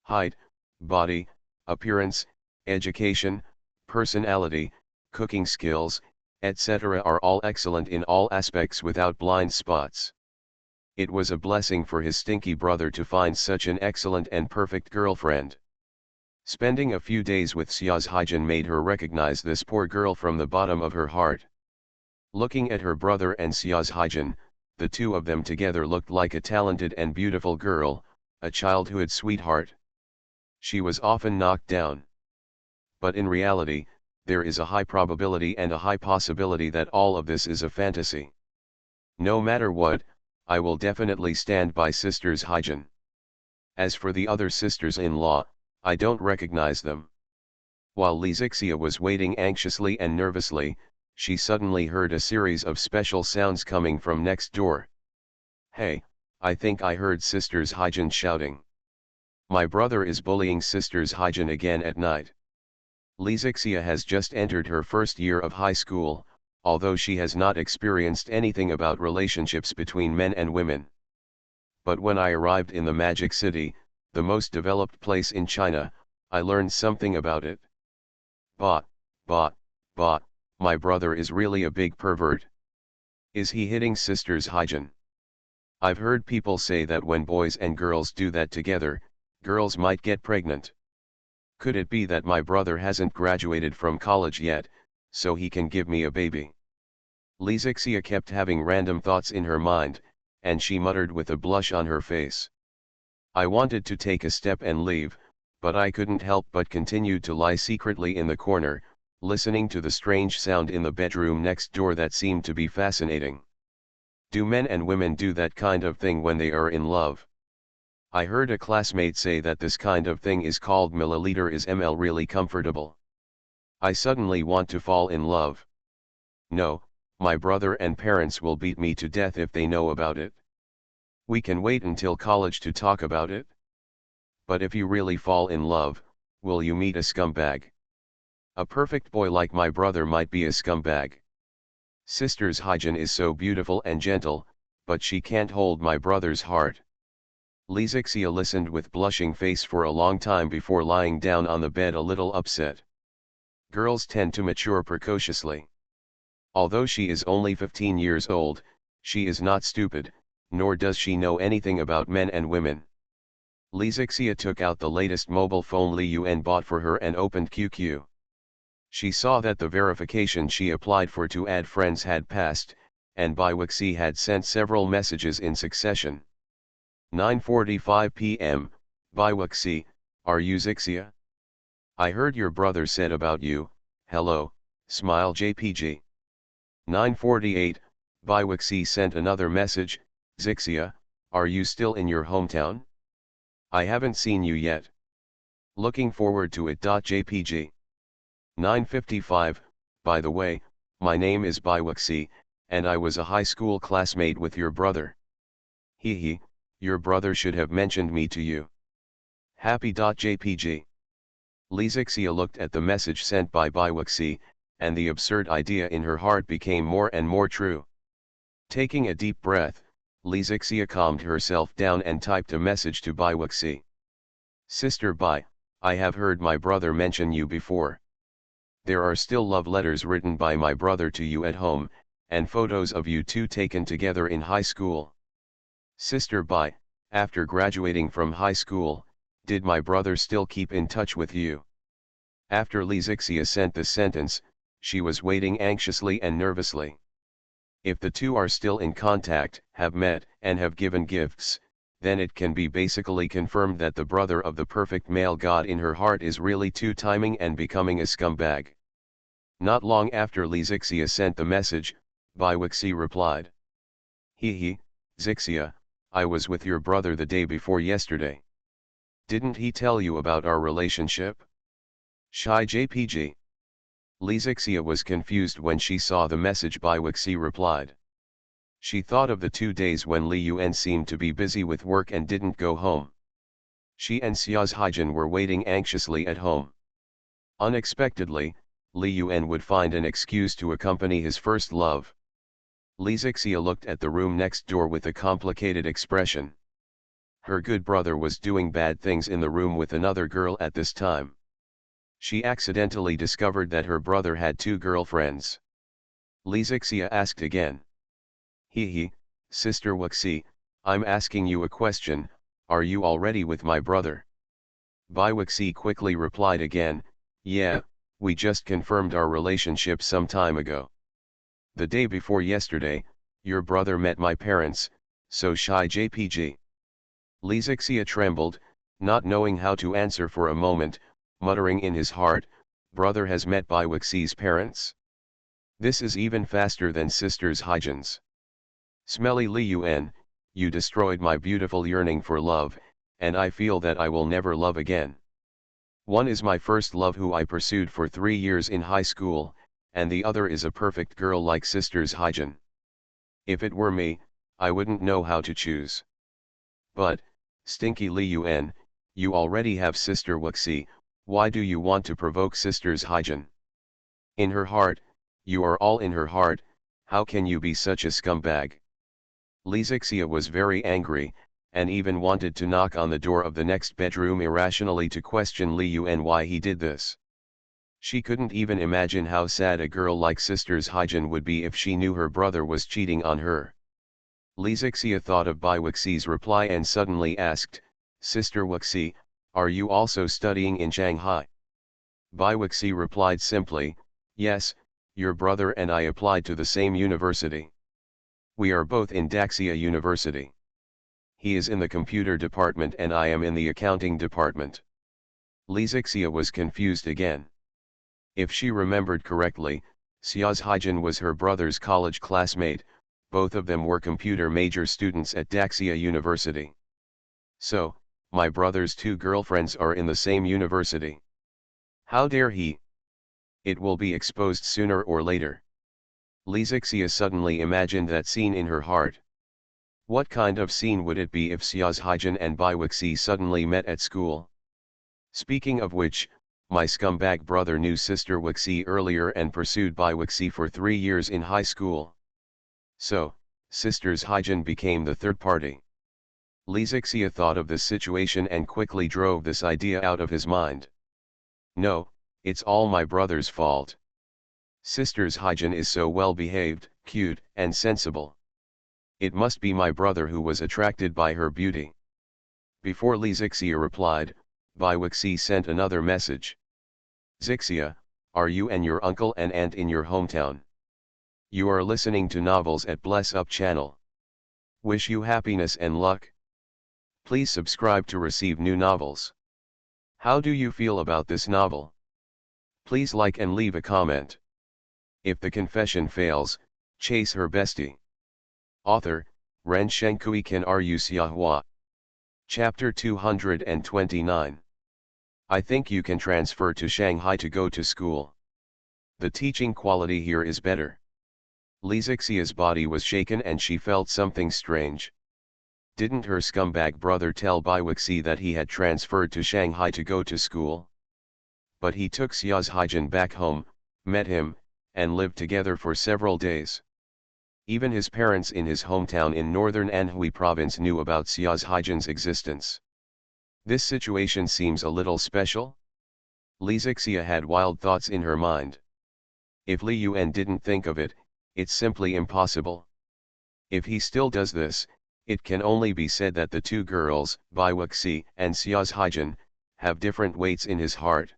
Height, body, appearance, education, personality, cooking skills, etc. are all excellent in all aspects without blind spots. It was a blessing for his stinky brother to find such an excellent and perfect girlfriend. Spending a few days with Xia's Haijin made her recognize this poor girl from the bottom of her heart. Looking at her brother and Xia's Haijin, the two of them together looked like a talented and beautiful girl, a childhood sweetheart. She was often knocked down. But in reality, there is a high probability and a high possibility that all of this is a fantasy. No matter what, I will definitely stand by Sisters Haijin. As for the other sisters-in-law, I don't recognize them. While Li Zixia was waiting anxiously and nervously, she suddenly heard a series of special sounds coming from next door. "Hey, I think I heard Sisters Hyjin shouting. My brother is bullying Sisters Hyjin again at night." Li Zixia has just entered her first year of high school, although she has not experienced anything about relationships between men and women. "But when I arrived in the Magic City, the most developed place in China, I learned something about it. But, but, but, my brother is really a big pervert. Is he hitting Sisters Hyjin? I've heard people say that when boys and girls do that together, girls might get pregnant. Could it be that my brother hasn't graduated from college yet, so he can give me a baby?" Li Zixia kept having random thoughts in her mind, and she muttered with a blush on her face. "I wanted to take a step and leave, but I couldn't help but continued to lie secretly in the corner, listening to the strange sound in the bedroom next door that seemed to be fascinating. Do men and women do that kind of thing when they are in love? I heard a classmate say that this kind of thing is called milliliter. Is ml really comfortable? I suddenly want to fall in love. No, my brother and parents will beat me to death if they know about it. We can wait until college to talk about it. But if you really fall in love, will you meet a scumbag? A perfect boy like my brother might be a scumbag. Sisters Hyjin is so beautiful and gentle, but she can't hold my brother's heart." Li Zixia listened with blushing face for a long time before lying down on the bed a little upset. Girls tend to mature precociously. Although she is only 15 years old, she is not stupid, nor does she know anything about men and women. Li Zixia took out the latest mobile phone Li Yuan bought for her and opened QQ. She saw that the verification she applied for to add friends had passed, and Bai Wuxi had sent several messages in succession. 9:45 p.m, Bai Wuxi, are you Zixia? I heard your brother said about you, hello, smile JPG. 9:48, Bai Wuxi sent another message, Zixia, are you still in your hometown? I haven't seen you yet. Looking forward to it. JPG. 9:55, by the way, my name is Bai Wuxi, and I was a high school classmate with your brother. Hee, your brother should have mentioned me to you. Happy. JPG. Li Zixia looked at the message sent by Bai Wuxi, and the absurd idea in her heart became more and more true. Taking a deep breath, Li Zixia calmed herself down and typed a message to Bai Wuxi. Sister Bai, I have heard my brother mention you before. There are still love letters written by my brother to you at home, and photos of you two taken together in high school. Sister Bai, after graduating from high school, did my brother still keep in touch with you? After Li Zixia sent this sentence, she was waiting anxiously and nervously. If the two are still in contact, have met, and have given gifts, then it can be basically confirmed that the brother of the perfect male god in her heart is really two-timing and becoming a scumbag. Not long after Li Zixia sent the message, Bai Wuxi replied. Hee, Zixia, I was with your brother the day before yesterday. Didn't he tell you about our relationship? Shy JPG. Li Zixia was confused when she saw the message Bai Wuxi replied. She thought of the 2 days when Li Yuan seemed to be busy with work and didn't go home. She and Xia's Hyjin were waiting anxiously at home. Unexpectedly, Li Yuan would find an excuse to accompany his first love. Li Zixia looked at the room next door with a complicated expression. Her good brother was doing bad things in the room with another girl at this time. She accidentally discovered that her brother had 2 girlfriends. Li Zixia asked again. Hee, Sister Wuxi, I'm asking you a question, are you already with my brother? Bai Wuxi quickly replied again, yeah, we just confirmed our relationship some time ago. The day before yesterday, your brother met my parents, so shy JPG. Li Zixia trembled, not knowing how to answer for a moment, muttering in his heart, brother has met Bai Wuxi's parents? This is even faster than Sisters Hyjin's. Smelly Li Yuan, you destroyed my beautiful yearning for love, and I feel that I will never love again. One is my first love who I pursued for 3 years in high school, and the other is a perfect girl like sisters Hyjin. If it were me, I wouldn't know how to choose. But, Stinky Li Yun, you already have sister Wuxi, why do you want to provoke sisters Hyjin? In her heart, you are all in her heart, how can you be such a scumbag? Li Zixia was very angry, and even wanted to knock on the door of the next bedroom irrationally to question Li Yun why he did this. She couldn't even imagine how sad a girl like sisters Hyjin would be if she knew her brother was cheating on her. Li Zixia thought of Bai Wuxi's reply and suddenly asked, Sister Wuxi, are you also studying in Shanghai? Bai Wuxi replied simply, yes, your brother and I applied to the same university. We are both in Daxia University. He is in the computer department and I am in the accounting department. Li Zixia was confused again. If she remembered correctly, Xia's Hyjin was her brother's college classmate, both of them were computer major students at Daxia University. So, my brother's two girlfriends are in the same university. How dare he? It will be exposed sooner or later. Li Zixia suddenly imagined that scene in her heart. What kind of scene would it be if Xia's Hyjin and Bai Wuxi suddenly met at school? Speaking of which, my scumbag brother knew sister Wuxi earlier and pursued Bai Wuxi for 3 years in high school. So, sisters Hyjin became the third party. Li Zixia thought of this situation and quickly drove this idea out of his mind. No, it's all my brother's fault. Sisters Hyjin is so well behaved, cute, and sensible. It must be my brother who was attracted by her beauty. Before Li Zixia replied, Bai Wuxi sent another message. Zixia, are you and your uncle and aunt in your hometown? You are listening to novels at Bless Up channel. Wish you happiness and luck. Please subscribe to receive new novels. How do you feel about this novel? Please like and leave a comment. If the confession fails, chase her bestie. Author, Ren Shenkui Kan Ru Xiahua. Chapter 229. I think you can transfer to Shanghai to go to school. The teaching quality here is better. Li Zixia's body was shaken and she felt something strange. Didn't her scumbag brother tell Bai Wuxi that he had transferred to Shanghai to go to school? But he took Xia's Hyjin back home, met him, and lived together for several days. Even his parents in his hometown in northern Anhui province knew about Xia's Hyjin's existence. This situation seems a little special? Li Zixia had wild thoughts in her mind. If Li Yun didn't think of it, it's simply impossible. If he still does this, it can only be said that the two girls, Bai Wuxi and Xia's Hyjin, have different weights in his heart.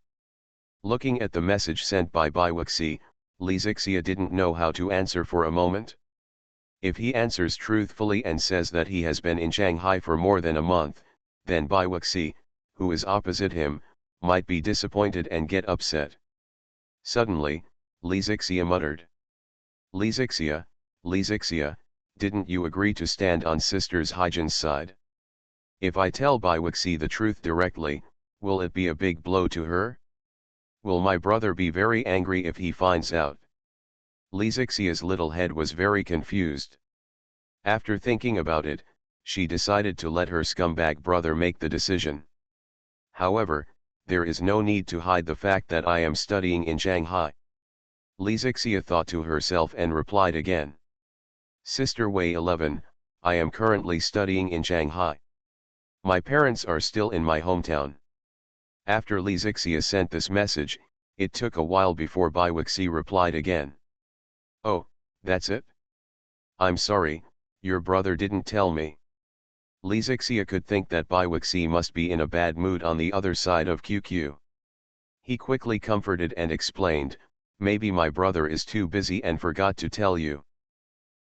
Looking at the message sent by Bai Wuxi, Li Zixia didn't know how to answer for a moment. If he answers truthfully and says that he has been in Shanghai for more than a month, then Bai Wuxi, who is opposite him, might be disappointed and get upset. Suddenly, Li Zixia muttered. Li Zixia, didn't you agree to stand on sisters Hyjin's side? If I tell Bai Wuxi the truth directly, will it be a big blow to her? Will my brother be very angry if he finds out? Li Zixia's little head was very confused. After thinking about it, she decided to let her scumbag brother make the decision. However, there is no need to hide the fact that I am studying in Shanghai. Li Zixia thought to herself and replied again. Sister Wei 11, I am currently studying in Shanghai. My parents are still in my hometown. After Li Zixia sent this message, it took a while before Bai Wuxi replied again. Oh, that's it? I'm sorry, your brother didn't tell me. Li Zixia could think that Bai Wuxi must be in a bad mood on the other side of QQ. He quickly comforted and explained, maybe my brother is too busy and forgot to tell you.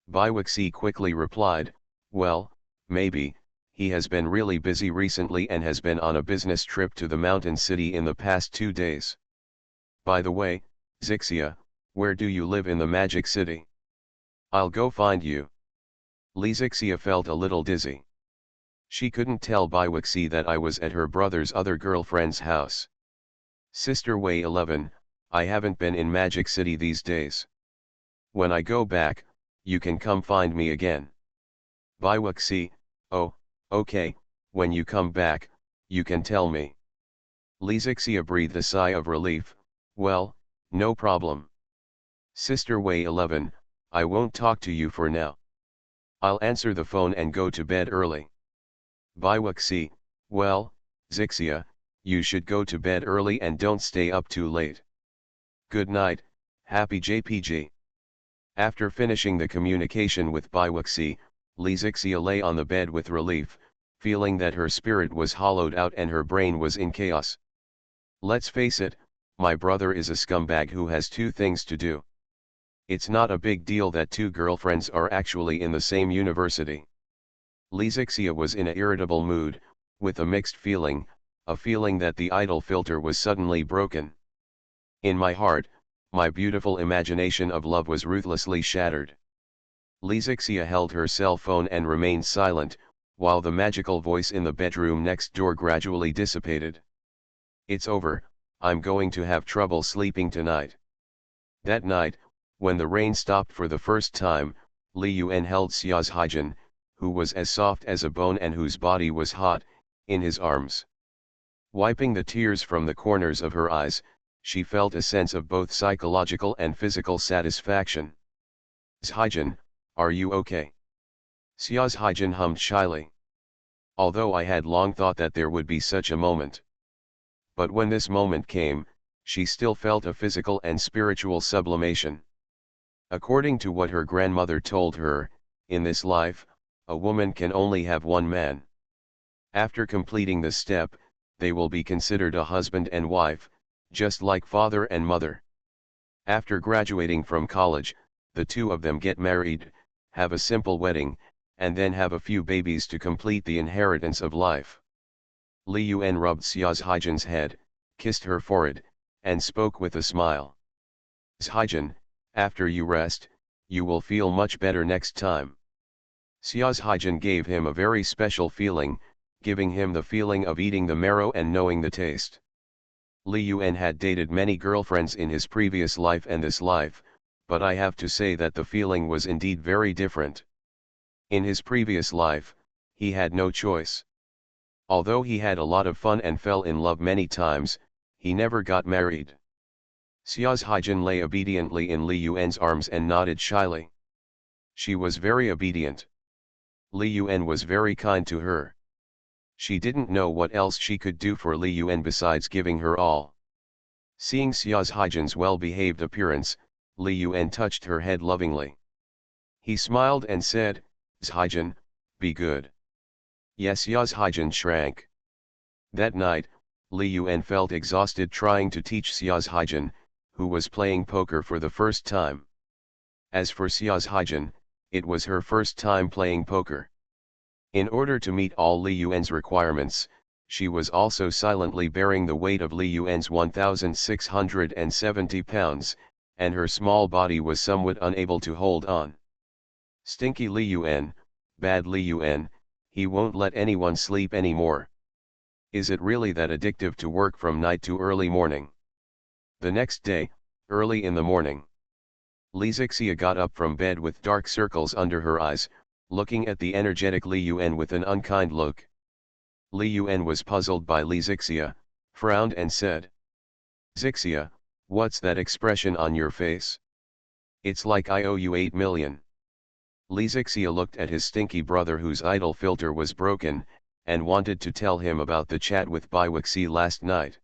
Bai Wuxi quickly replied, well, maybe, he has been really busy recently and has been on a business trip to the mountain city in the past 2 days. By the way, Zixia, where do you live in the magic city? I'll go find you. Li Zixia felt a little dizzy. She couldn't tell Bai Wuxi that I was at her brother's other girlfriend's house. Sister Way 11, I haven't been in Magic City these days. When I go back, you can come find me again. Biwaxi, oh, okay, when you come back, you can tell me. Lizixia breathed a sigh of relief, well, no problem. Sister Way 11, I won't talk to you for now. I'll answer the phone and go to bed early. Biwaxi, well, Zixia, you should go to bed early and don't stay up too late. Good night, happy JPG. After finishing the communication with Biwaxi, Lizixia lay on the bed with relief, feeling that her spirit was hollowed out and her brain was in chaos. Let's face it, my brother is a scumbag who has two things to do. It's not a big deal that two girlfriends are actually in the same university. Lizixia was in an irritable mood, with a mixed feeling, a feeling that the idol filter was suddenly broken. In my heart, my beautiful imagination of love was ruthlessly shattered. Lizixia held her cell phone and remained silent, while the magical voice in the bedroom next door gradually dissipated. It's over, I'm going to have trouble sleeping tonight. That night, when the rain stopped for the first time, Li Yuan held Xia's Haijin, who was as soft as a bone and whose body was hot, in his arms. Wiping the tears from the corners of her eyes, she felt a sense of both psychological and physical satisfaction. Haijin, are you okay? Xia's Haijin hummed shyly. Although I had long thought that there would be such a moment. But when this moment came, she still felt a physical and spiritual sublimation. According to what her grandmother told her, in this life, a woman can only have one man. After completing this step, they will be considered a husband and wife, just like father and mother. After graduating from college, the two of them get married, have a simple wedding, and then have a few babies to complete the inheritance of life. Li Yuan rubbed Xia's Haijin's head, kissed her forehead, and spoke with a smile. Haijin, after you rest, you will feel much better next time. Xia's Haijin gave him a very special feeling, giving him the feeling of eating the marrow and knowing the taste. Li Yuan had dated many girlfriends in his previous life and this life, but I have to say that the feeling was indeed very different. In his previous life, he had no choice. Although he had a lot of fun and fell in love many times, he never got married. Xia's Haijin lay obediently in Li Yuan's arms and nodded shyly. She was very obedient. Li Yuan was very kind to her. She didn't know what else she could do for Li Yuan besides giving her all. Seeing Xia's Haijin's well-behaved appearance, Li Yuan touched her head lovingly. He smiled and said, Haijin, be good. Yes, Xia's Haijin shrank. That night, Li Yuan felt exhausted trying to teach Xia's Haijin, who was playing poker for the first time. As for Xia's Haijin, it was her first time playing poker. In order to meet all Li Yuan's requirements, she was also silently bearing the weight of Li Yuan's 1,670 pounds, and her small body was somewhat unable to hold on. Stinky Li Yuan, bad Li Yuan, he won't let anyone sleep anymore. Is it really that addictive to work from night to early morning? The next day, early in the morning, Lizixia got up from bed with dark circles under her eyes, looking at the energetic Li Yuan with an unkind look. Li Yuan was puzzled by Lizixia, frowned and said, Zixia, what's that expression on your face? It's like I owe you 8 million. Lizixia looked at his stinky brother whose idol filter was broken, and wanted to tell him about the chat with Biwaxi last night.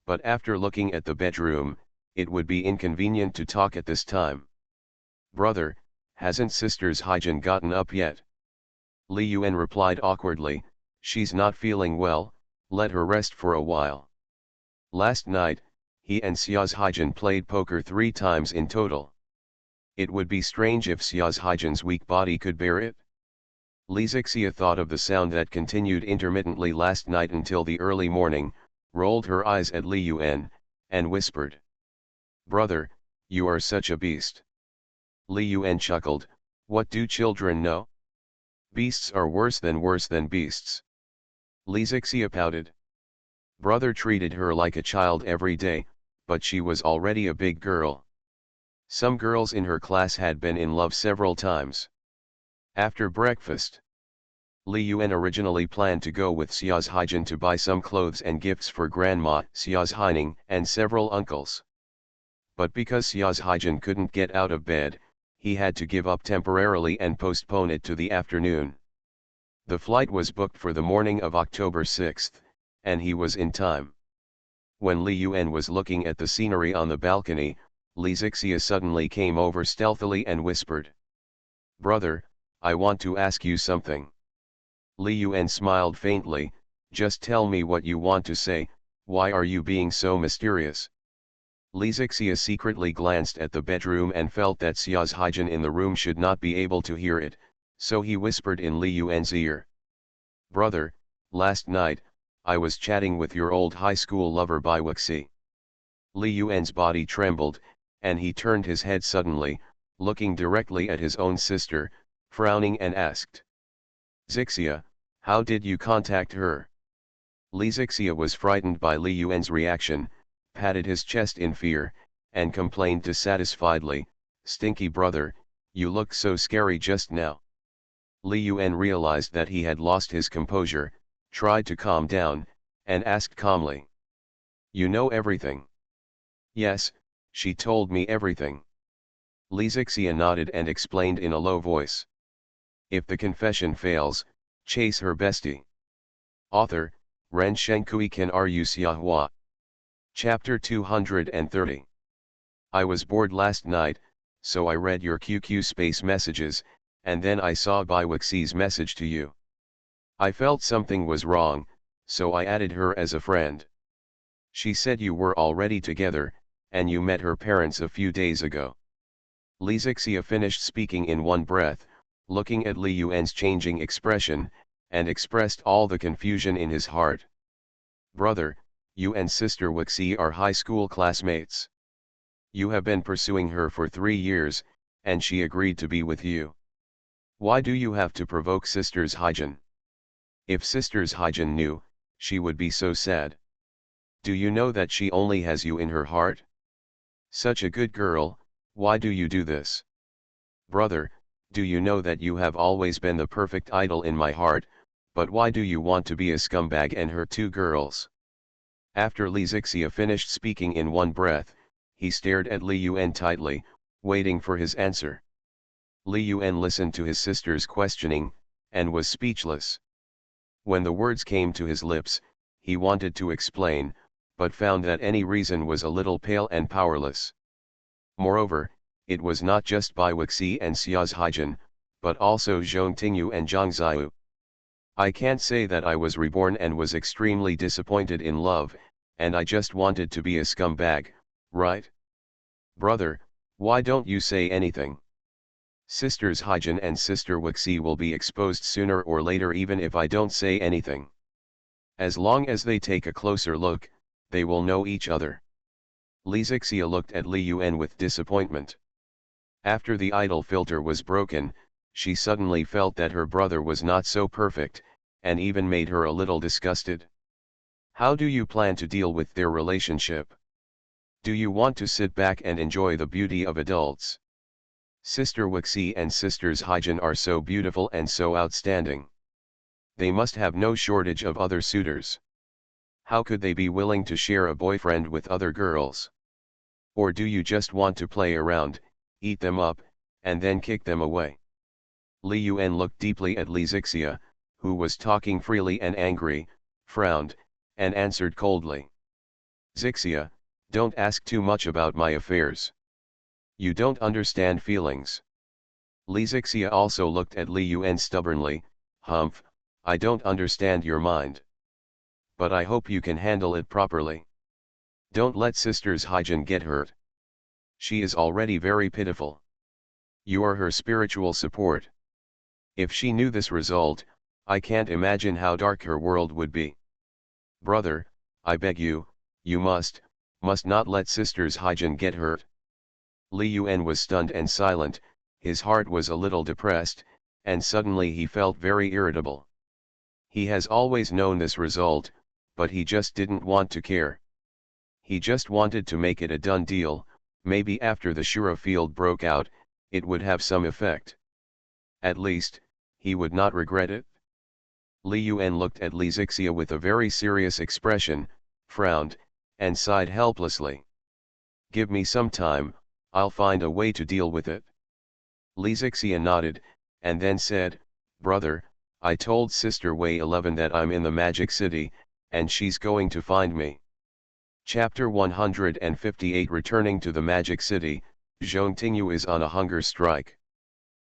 But after looking at the bedroom, it would be inconvenient to talk at this time. Brother, hasn't sister's Haijin gotten up yet? Li Yuan replied awkwardly, she's not feeling well, let her rest for a while. Last night, he and Xia's Haijin played poker 3 times in total. It would be strange if Xia's Haijin's weak body could bear it. Lizixia thought of the sound that continued intermittently last night until the early morning, rolled her eyes at Li Yuan, and whispered. Brother, you are such a beast. Li Yuan chuckled, what do children know? Beasts are worse than beasts. Lizixia pouted. Brother treated her like a child every day, but she was already a big girl. Some girls in her class had been in love several times. After breakfast, Li Yuan originally planned to go with Xia's Haijin to buy some clothes and gifts for grandma, Xia's Haining, and several uncles. But because Xia's Haijin couldn't get out of bed, he had to give up temporarily and postpone it to the afternoon. The flight was booked for the morning of October 6, and he was in time. When Li Yuan was looking at the scenery on the balcony, Li Zixia suddenly came over stealthily and whispered, "Brother, I want to ask you something." Li Yuan smiled faintly, "Just tell me what you want to say, why are you being so mysterious?" Li Zixia secretly glanced at the bedroom and felt that Xia's Haijin in the room should not be able to hear it, so he whispered in Li Yuan's ear, "Brother, last night, I was chatting with your old high school lover Bai Wuxi." Li Yuan's body trembled, and he turned his head suddenly, looking directly at his own sister, frowning and asked, "Zixia, how did you contact her?" Li Zixia was frightened by Li Yuan's reaction, patted his chest in fear, and complained dissatisfiedly, "Stinky brother, you looked so scary just now." Li Yuan realized that he had lost his composure, tried to calm down, and asked calmly, "You know everything?" "Yes, she told me everything." Li Zixia nodded and explained in a low voice, "If the confession fails, chase her bestie." Author, Ren Shenkui Ken Ru Xiahua. Chapter 230. I was bored last night, so I read your QQ space messages, and then I saw Bai Wuxi's message to you. I felt something was wrong, so I added her as a friend. She said you were already together, and you met her parents a few days ago. Li Zixia finished speaking in one breath, looking at Li Yuan's changing expression, and expressed all the confusion in his heart. "Brother, you and Sister Wuxi are high school classmates. You have been pursuing her for 3 years, and she agreed to be with you. Why do you have to provoke Sister's Haijin? If Sister's Haijin knew, she would be so sad. Do you know that she only has you in her heart? Such a good girl, why do you do this? Brother, do you know that you have always been the perfect idol in my heart, but why do you want to be a scumbag and hurt 2 girls?" After Li Zixia finished speaking in one breath, he stared at Li Yuan tightly, waiting for his answer. Li Yuan listened to his sister's questioning, and was speechless. When the words came to his lips, he wanted to explain, but found that any reason was a little pale and powerless. Moreover, it was not just Bai Wuxi and Xia's Haijin, but also Zhong Tingyu and Zhang Ziyu. "I can't say that I was reborn and was extremely disappointed in love, and I just wanted to be a scumbag, right? Brother, why don't you say anything? Sisters Haijin and Sister Wuxi will be exposed sooner or later even if I don't say anything. As long as they take a closer look, they will know each other." Li Zixia looked at Li Yuan with disappointment. After the idol filter was broken, she suddenly felt that her brother was not so perfect, and even made her a little disgusted. "How do you plan to deal with their relationship? Do you want to sit back and enjoy the beauty of adults? Sister Wuxi and Sisters Haijin are so beautiful and so outstanding. They must have no shortage of other suitors. How could they be willing to share a boyfriend with other girls? Or do you just want to play around, eat them up, and then kick them away?" Li Yuan looked deeply at Li Zixia, who was talking freely and angry, frowned, and answered coldly. "Zixia, don't ask too much about my affairs. You don't understand feelings." Li Zixia also looked at Li Yuan stubbornly, "Humph, I don't understand your mind. But I hope you can handle it properly. Don't let Sister's Haijin get hurt. She is already very pitiful. You are her spiritual support. If she knew this result, I can't imagine how dark her world would be. Brother, I beg you, you must not let Sister's Haijin get hurt." Li Yuan was stunned and silent, his heart was a little depressed, and suddenly he felt very irritable. He has always known this result, but he just didn't want to care. He just wanted to make it a done deal. Maybe after the Shura field broke out, it would have some effect. At least, he would not regret it. Li Yuan looked at Li Zixia with a very serious expression, frowned, and sighed helplessly. Give me some time, I'll find a way to deal with it. Li Zixia nodded, and then said, Brother, I told Sister Wei 11 that I'm in the Magic City, and she's going to find me. Chapter 158 Returning to the Magic City, Zhong Tingyu is on a hunger strike.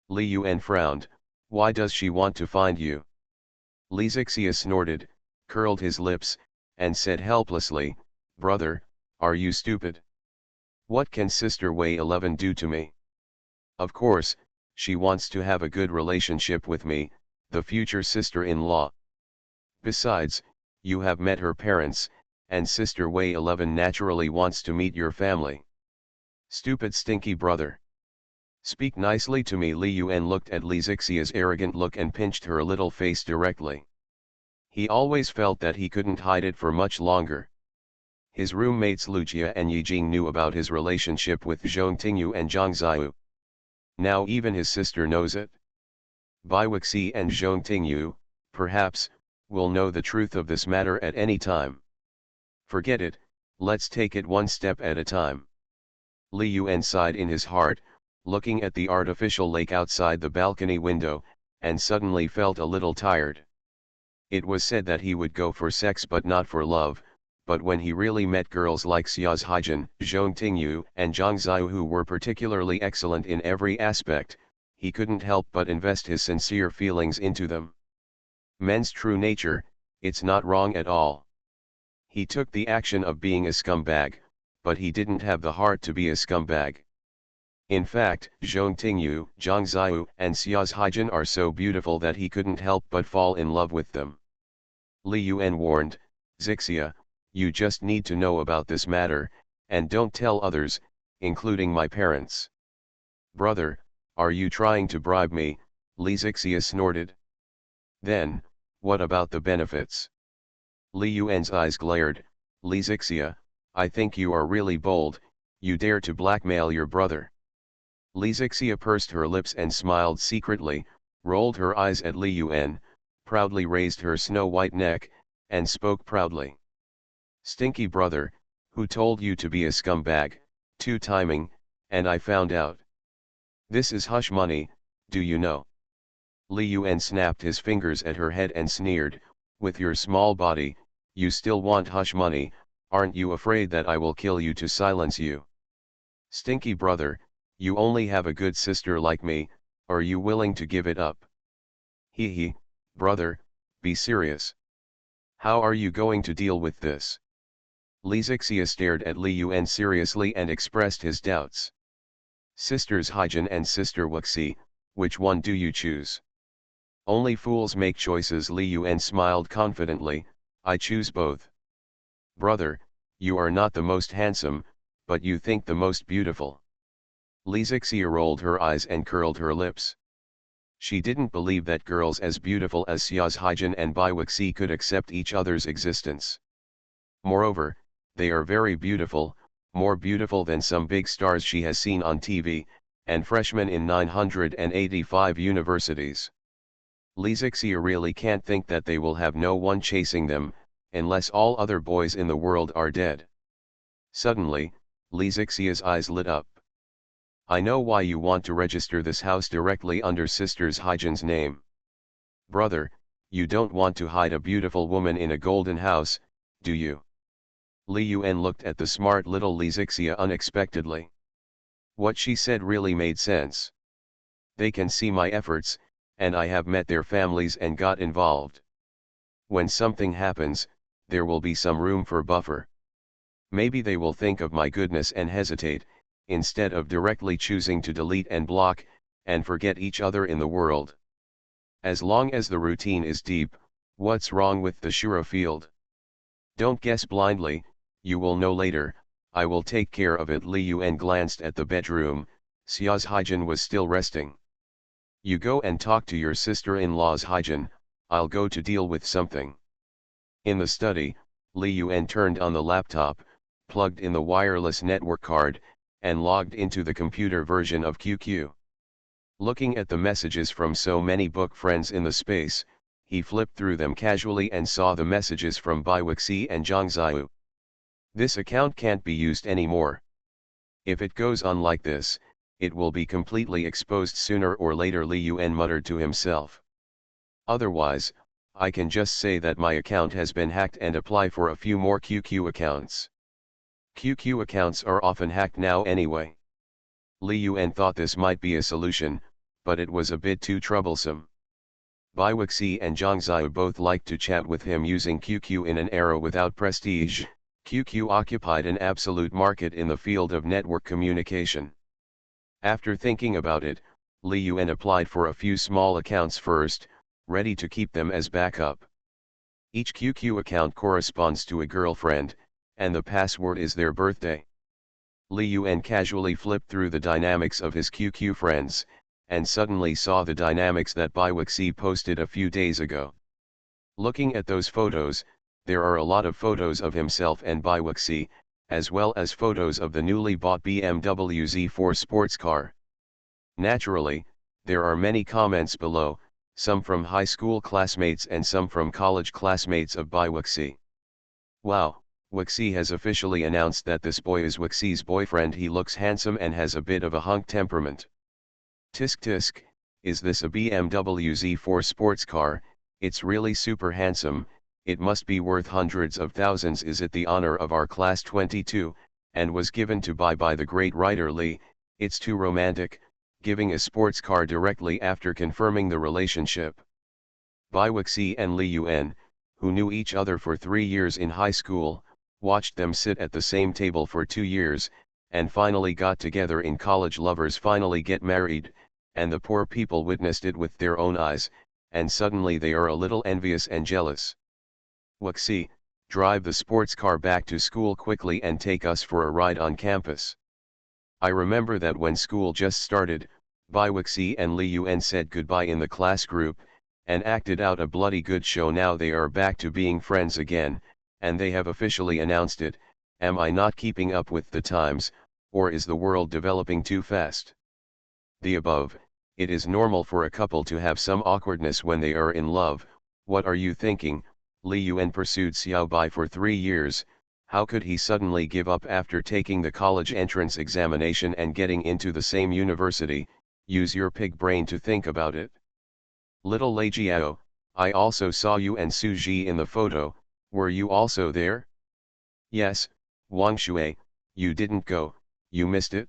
Li Yuan frowned, why does she want to find you? Li Zixia snorted, curled his lips, and said helplessly, Brother, are you stupid? What can Sister Wei 11 do to me? Of course, she wants to have a good relationship with me, the future sister-in-law. Besides, you have met her parents, and Sister Wei 11 naturally wants to meet your family. Stupid stinky brother. Speak nicely to me. Li Yuan looked at Li Zixia's arrogant look and pinched her little face directly. He always felt that he couldn't hide it for much longer. His roommates Lucia and Yijing knew about his relationship with Zhong Tingyu and Zhang Ziyu. Now even his sister knows it. Bai Wuxi and Zhong Tingyu, perhaps, will know the truth of this matter at any time. Forget it, let's take it one step at a time. Li Yuan sighed in his heart, looking at the artificial lake outside the balcony window, and suddenly felt a little tired. It was said that he would go for sex but not for love, but when he really met girls like Xia's Haijin, Zhong Tingyu, and Zhang Ziyu who were particularly excellent in every aspect, he couldn't help but invest his sincere feelings into them. Men's true nature, it's not wrong at all. He took the action of being a scumbag, but he didn't have the heart to be a scumbag. In fact, Zhong Tingyu, Zhang Ziyu, and Xia's Haijin are so beautiful that he couldn't help but fall in love with them. Li Yuan warned, Zixia, you just need to know about this matter, and don't tell others, including my parents. Brother, are you trying to bribe me? Li Zixia snorted. Then, what about the benefits? Li Yuan's eyes glared. Li Zixia, I think you are really bold, you dare to blackmail your brother. Li Zixia pursed her lips and smiled secretly, rolled her eyes at Li Yuan, proudly raised her snow-white neck, and spoke proudly. Stinky brother, who told you to be a scumbag, two-timing, and I found out. This is hush money, do you know? Li Yuan snapped his fingers at her head and sneered, with your small body, you still want hush money, aren't you afraid that I will kill you to silence you? Stinky brother, you only have a good sister like me, are you willing to give it up? Hee, brother, be serious. How are you going to deal with this? Li Zixia stared at Li Yuan seriously and expressed his doubts. Sisters Haijin and Sister Wuxi, which one do you choose? Only fools make choices. Li Yuan smiled confidently, I choose both. Brother, you are not the most handsome, but you think the most beautiful. Li Zixia rolled her eyes and curled her lips. She didn't believe that girls as beautiful as Xia's Haijin and Bai Wuxi could accept each other's existence. Moreover, they are very beautiful, more beautiful than some big stars she has seen on TV, and freshmen in 985 universities. Li Zixia really can't think that they will have no one chasing them, unless all other boys in the world are dead. Suddenly, Li Zixia's eyes lit up. I know why you want to register this house directly under Sisters Haijin's name. Brother, you don't want to hide a beautiful woman in a golden house, do you? Li Yuan looked at the smart little Li Zixia unexpectedly. What she said really made sense. They can see my efforts, and I have met their families and got involved. When something happens, there will be some room for buffer. Maybe they will think of my goodness and hesitate, instead of directly choosing to delete and block, and forget each other in the world. As long as the routine is deep, what's wrong with the Shura field? Don't guess blindly, you will know later, I will take care of it. Li Yuan glanced at the bedroom, Xia's Haijin was still resting. You go and talk to your sister-in-law's Haijin, I'll go to deal with something. In the study, Li Yuan turned on the laptop, plugged in the wireless network card, and logged into the computer version of QQ. Looking at the messages from so many book friends in the space, he flipped through them casually and saw the messages from Bai Wuxi and Zhang Ziyu. This account can't be used anymore. If it goes on like this, it will be completely exposed sooner or later, Li Yuan muttered to himself. Otherwise, I can just say that my account has been hacked and apply for a few more QQ accounts. QQ accounts are often hacked now anyway. Li Yuan thought this might be a solution, but it was a bit too troublesome. Bai Wuxi and Zhang Ziyu both liked to chat with him using QQ. In an era without prestige, QQ occupied an absolute market in the field of network communication. After thinking about it, Li Yuan applied for a few small accounts first, ready to keep them as backup. Each QQ account corresponds to a girlfriend, and the password is their birthday. Li Yuan casually flipped through the dynamics of his QQ friends, and suddenly saw the dynamics that Bai Wuxi posted a few days ago. Looking at those photos, there are a lot of photos of himself and Bai Wuxi, as well as photos of the newly bought BMW Z4 sports car. Naturally, there are many comments below, some from high school classmates and some from college classmates of Bai Wuxi. Wow, Wuxi has officially announced that this boy is Wuxi's boyfriend. He looks handsome and has a bit of a hunk temperament. Tisk tisk, is this a BMW Z4 sports car? It's really super handsome. It must be worth hundreds of thousands. Is it the honor of our class 22, and was given to by the great writer Li? It's too romantic, giving a sports car directly after confirming the relationship. Bai Wuxi and Li Yuan, who knew each other for 3 years in high school, watched them sit at the same table for 2 years, and finally got together in college. Lovers finally get married, and the poor people witnessed it with their own eyes, and suddenly they are a little envious and jealous. Wuxi, drive the sports car back to school quickly and take us for a ride on campus. I remember that when school just started, Bai Wuxi and Li Yuan said goodbye in the class group, and acted out a bloody good show. Now they are back to being friends again, and they have officially announced it. Am I not keeping up with the times, or is the world developing too fast? The above. It is normal for a couple to have some awkwardness when they are in love. What are you thinking? Li Yuan pursued Xiao Bai for 3 years. How could he suddenly give up after taking the college entrance examination and getting into the same university? Use your pig brain to think about it. Little Lei Jiao, I also saw you and Su Ji in the photo. Were you also there? Yes, Wang Shui, you didn't go, you missed it.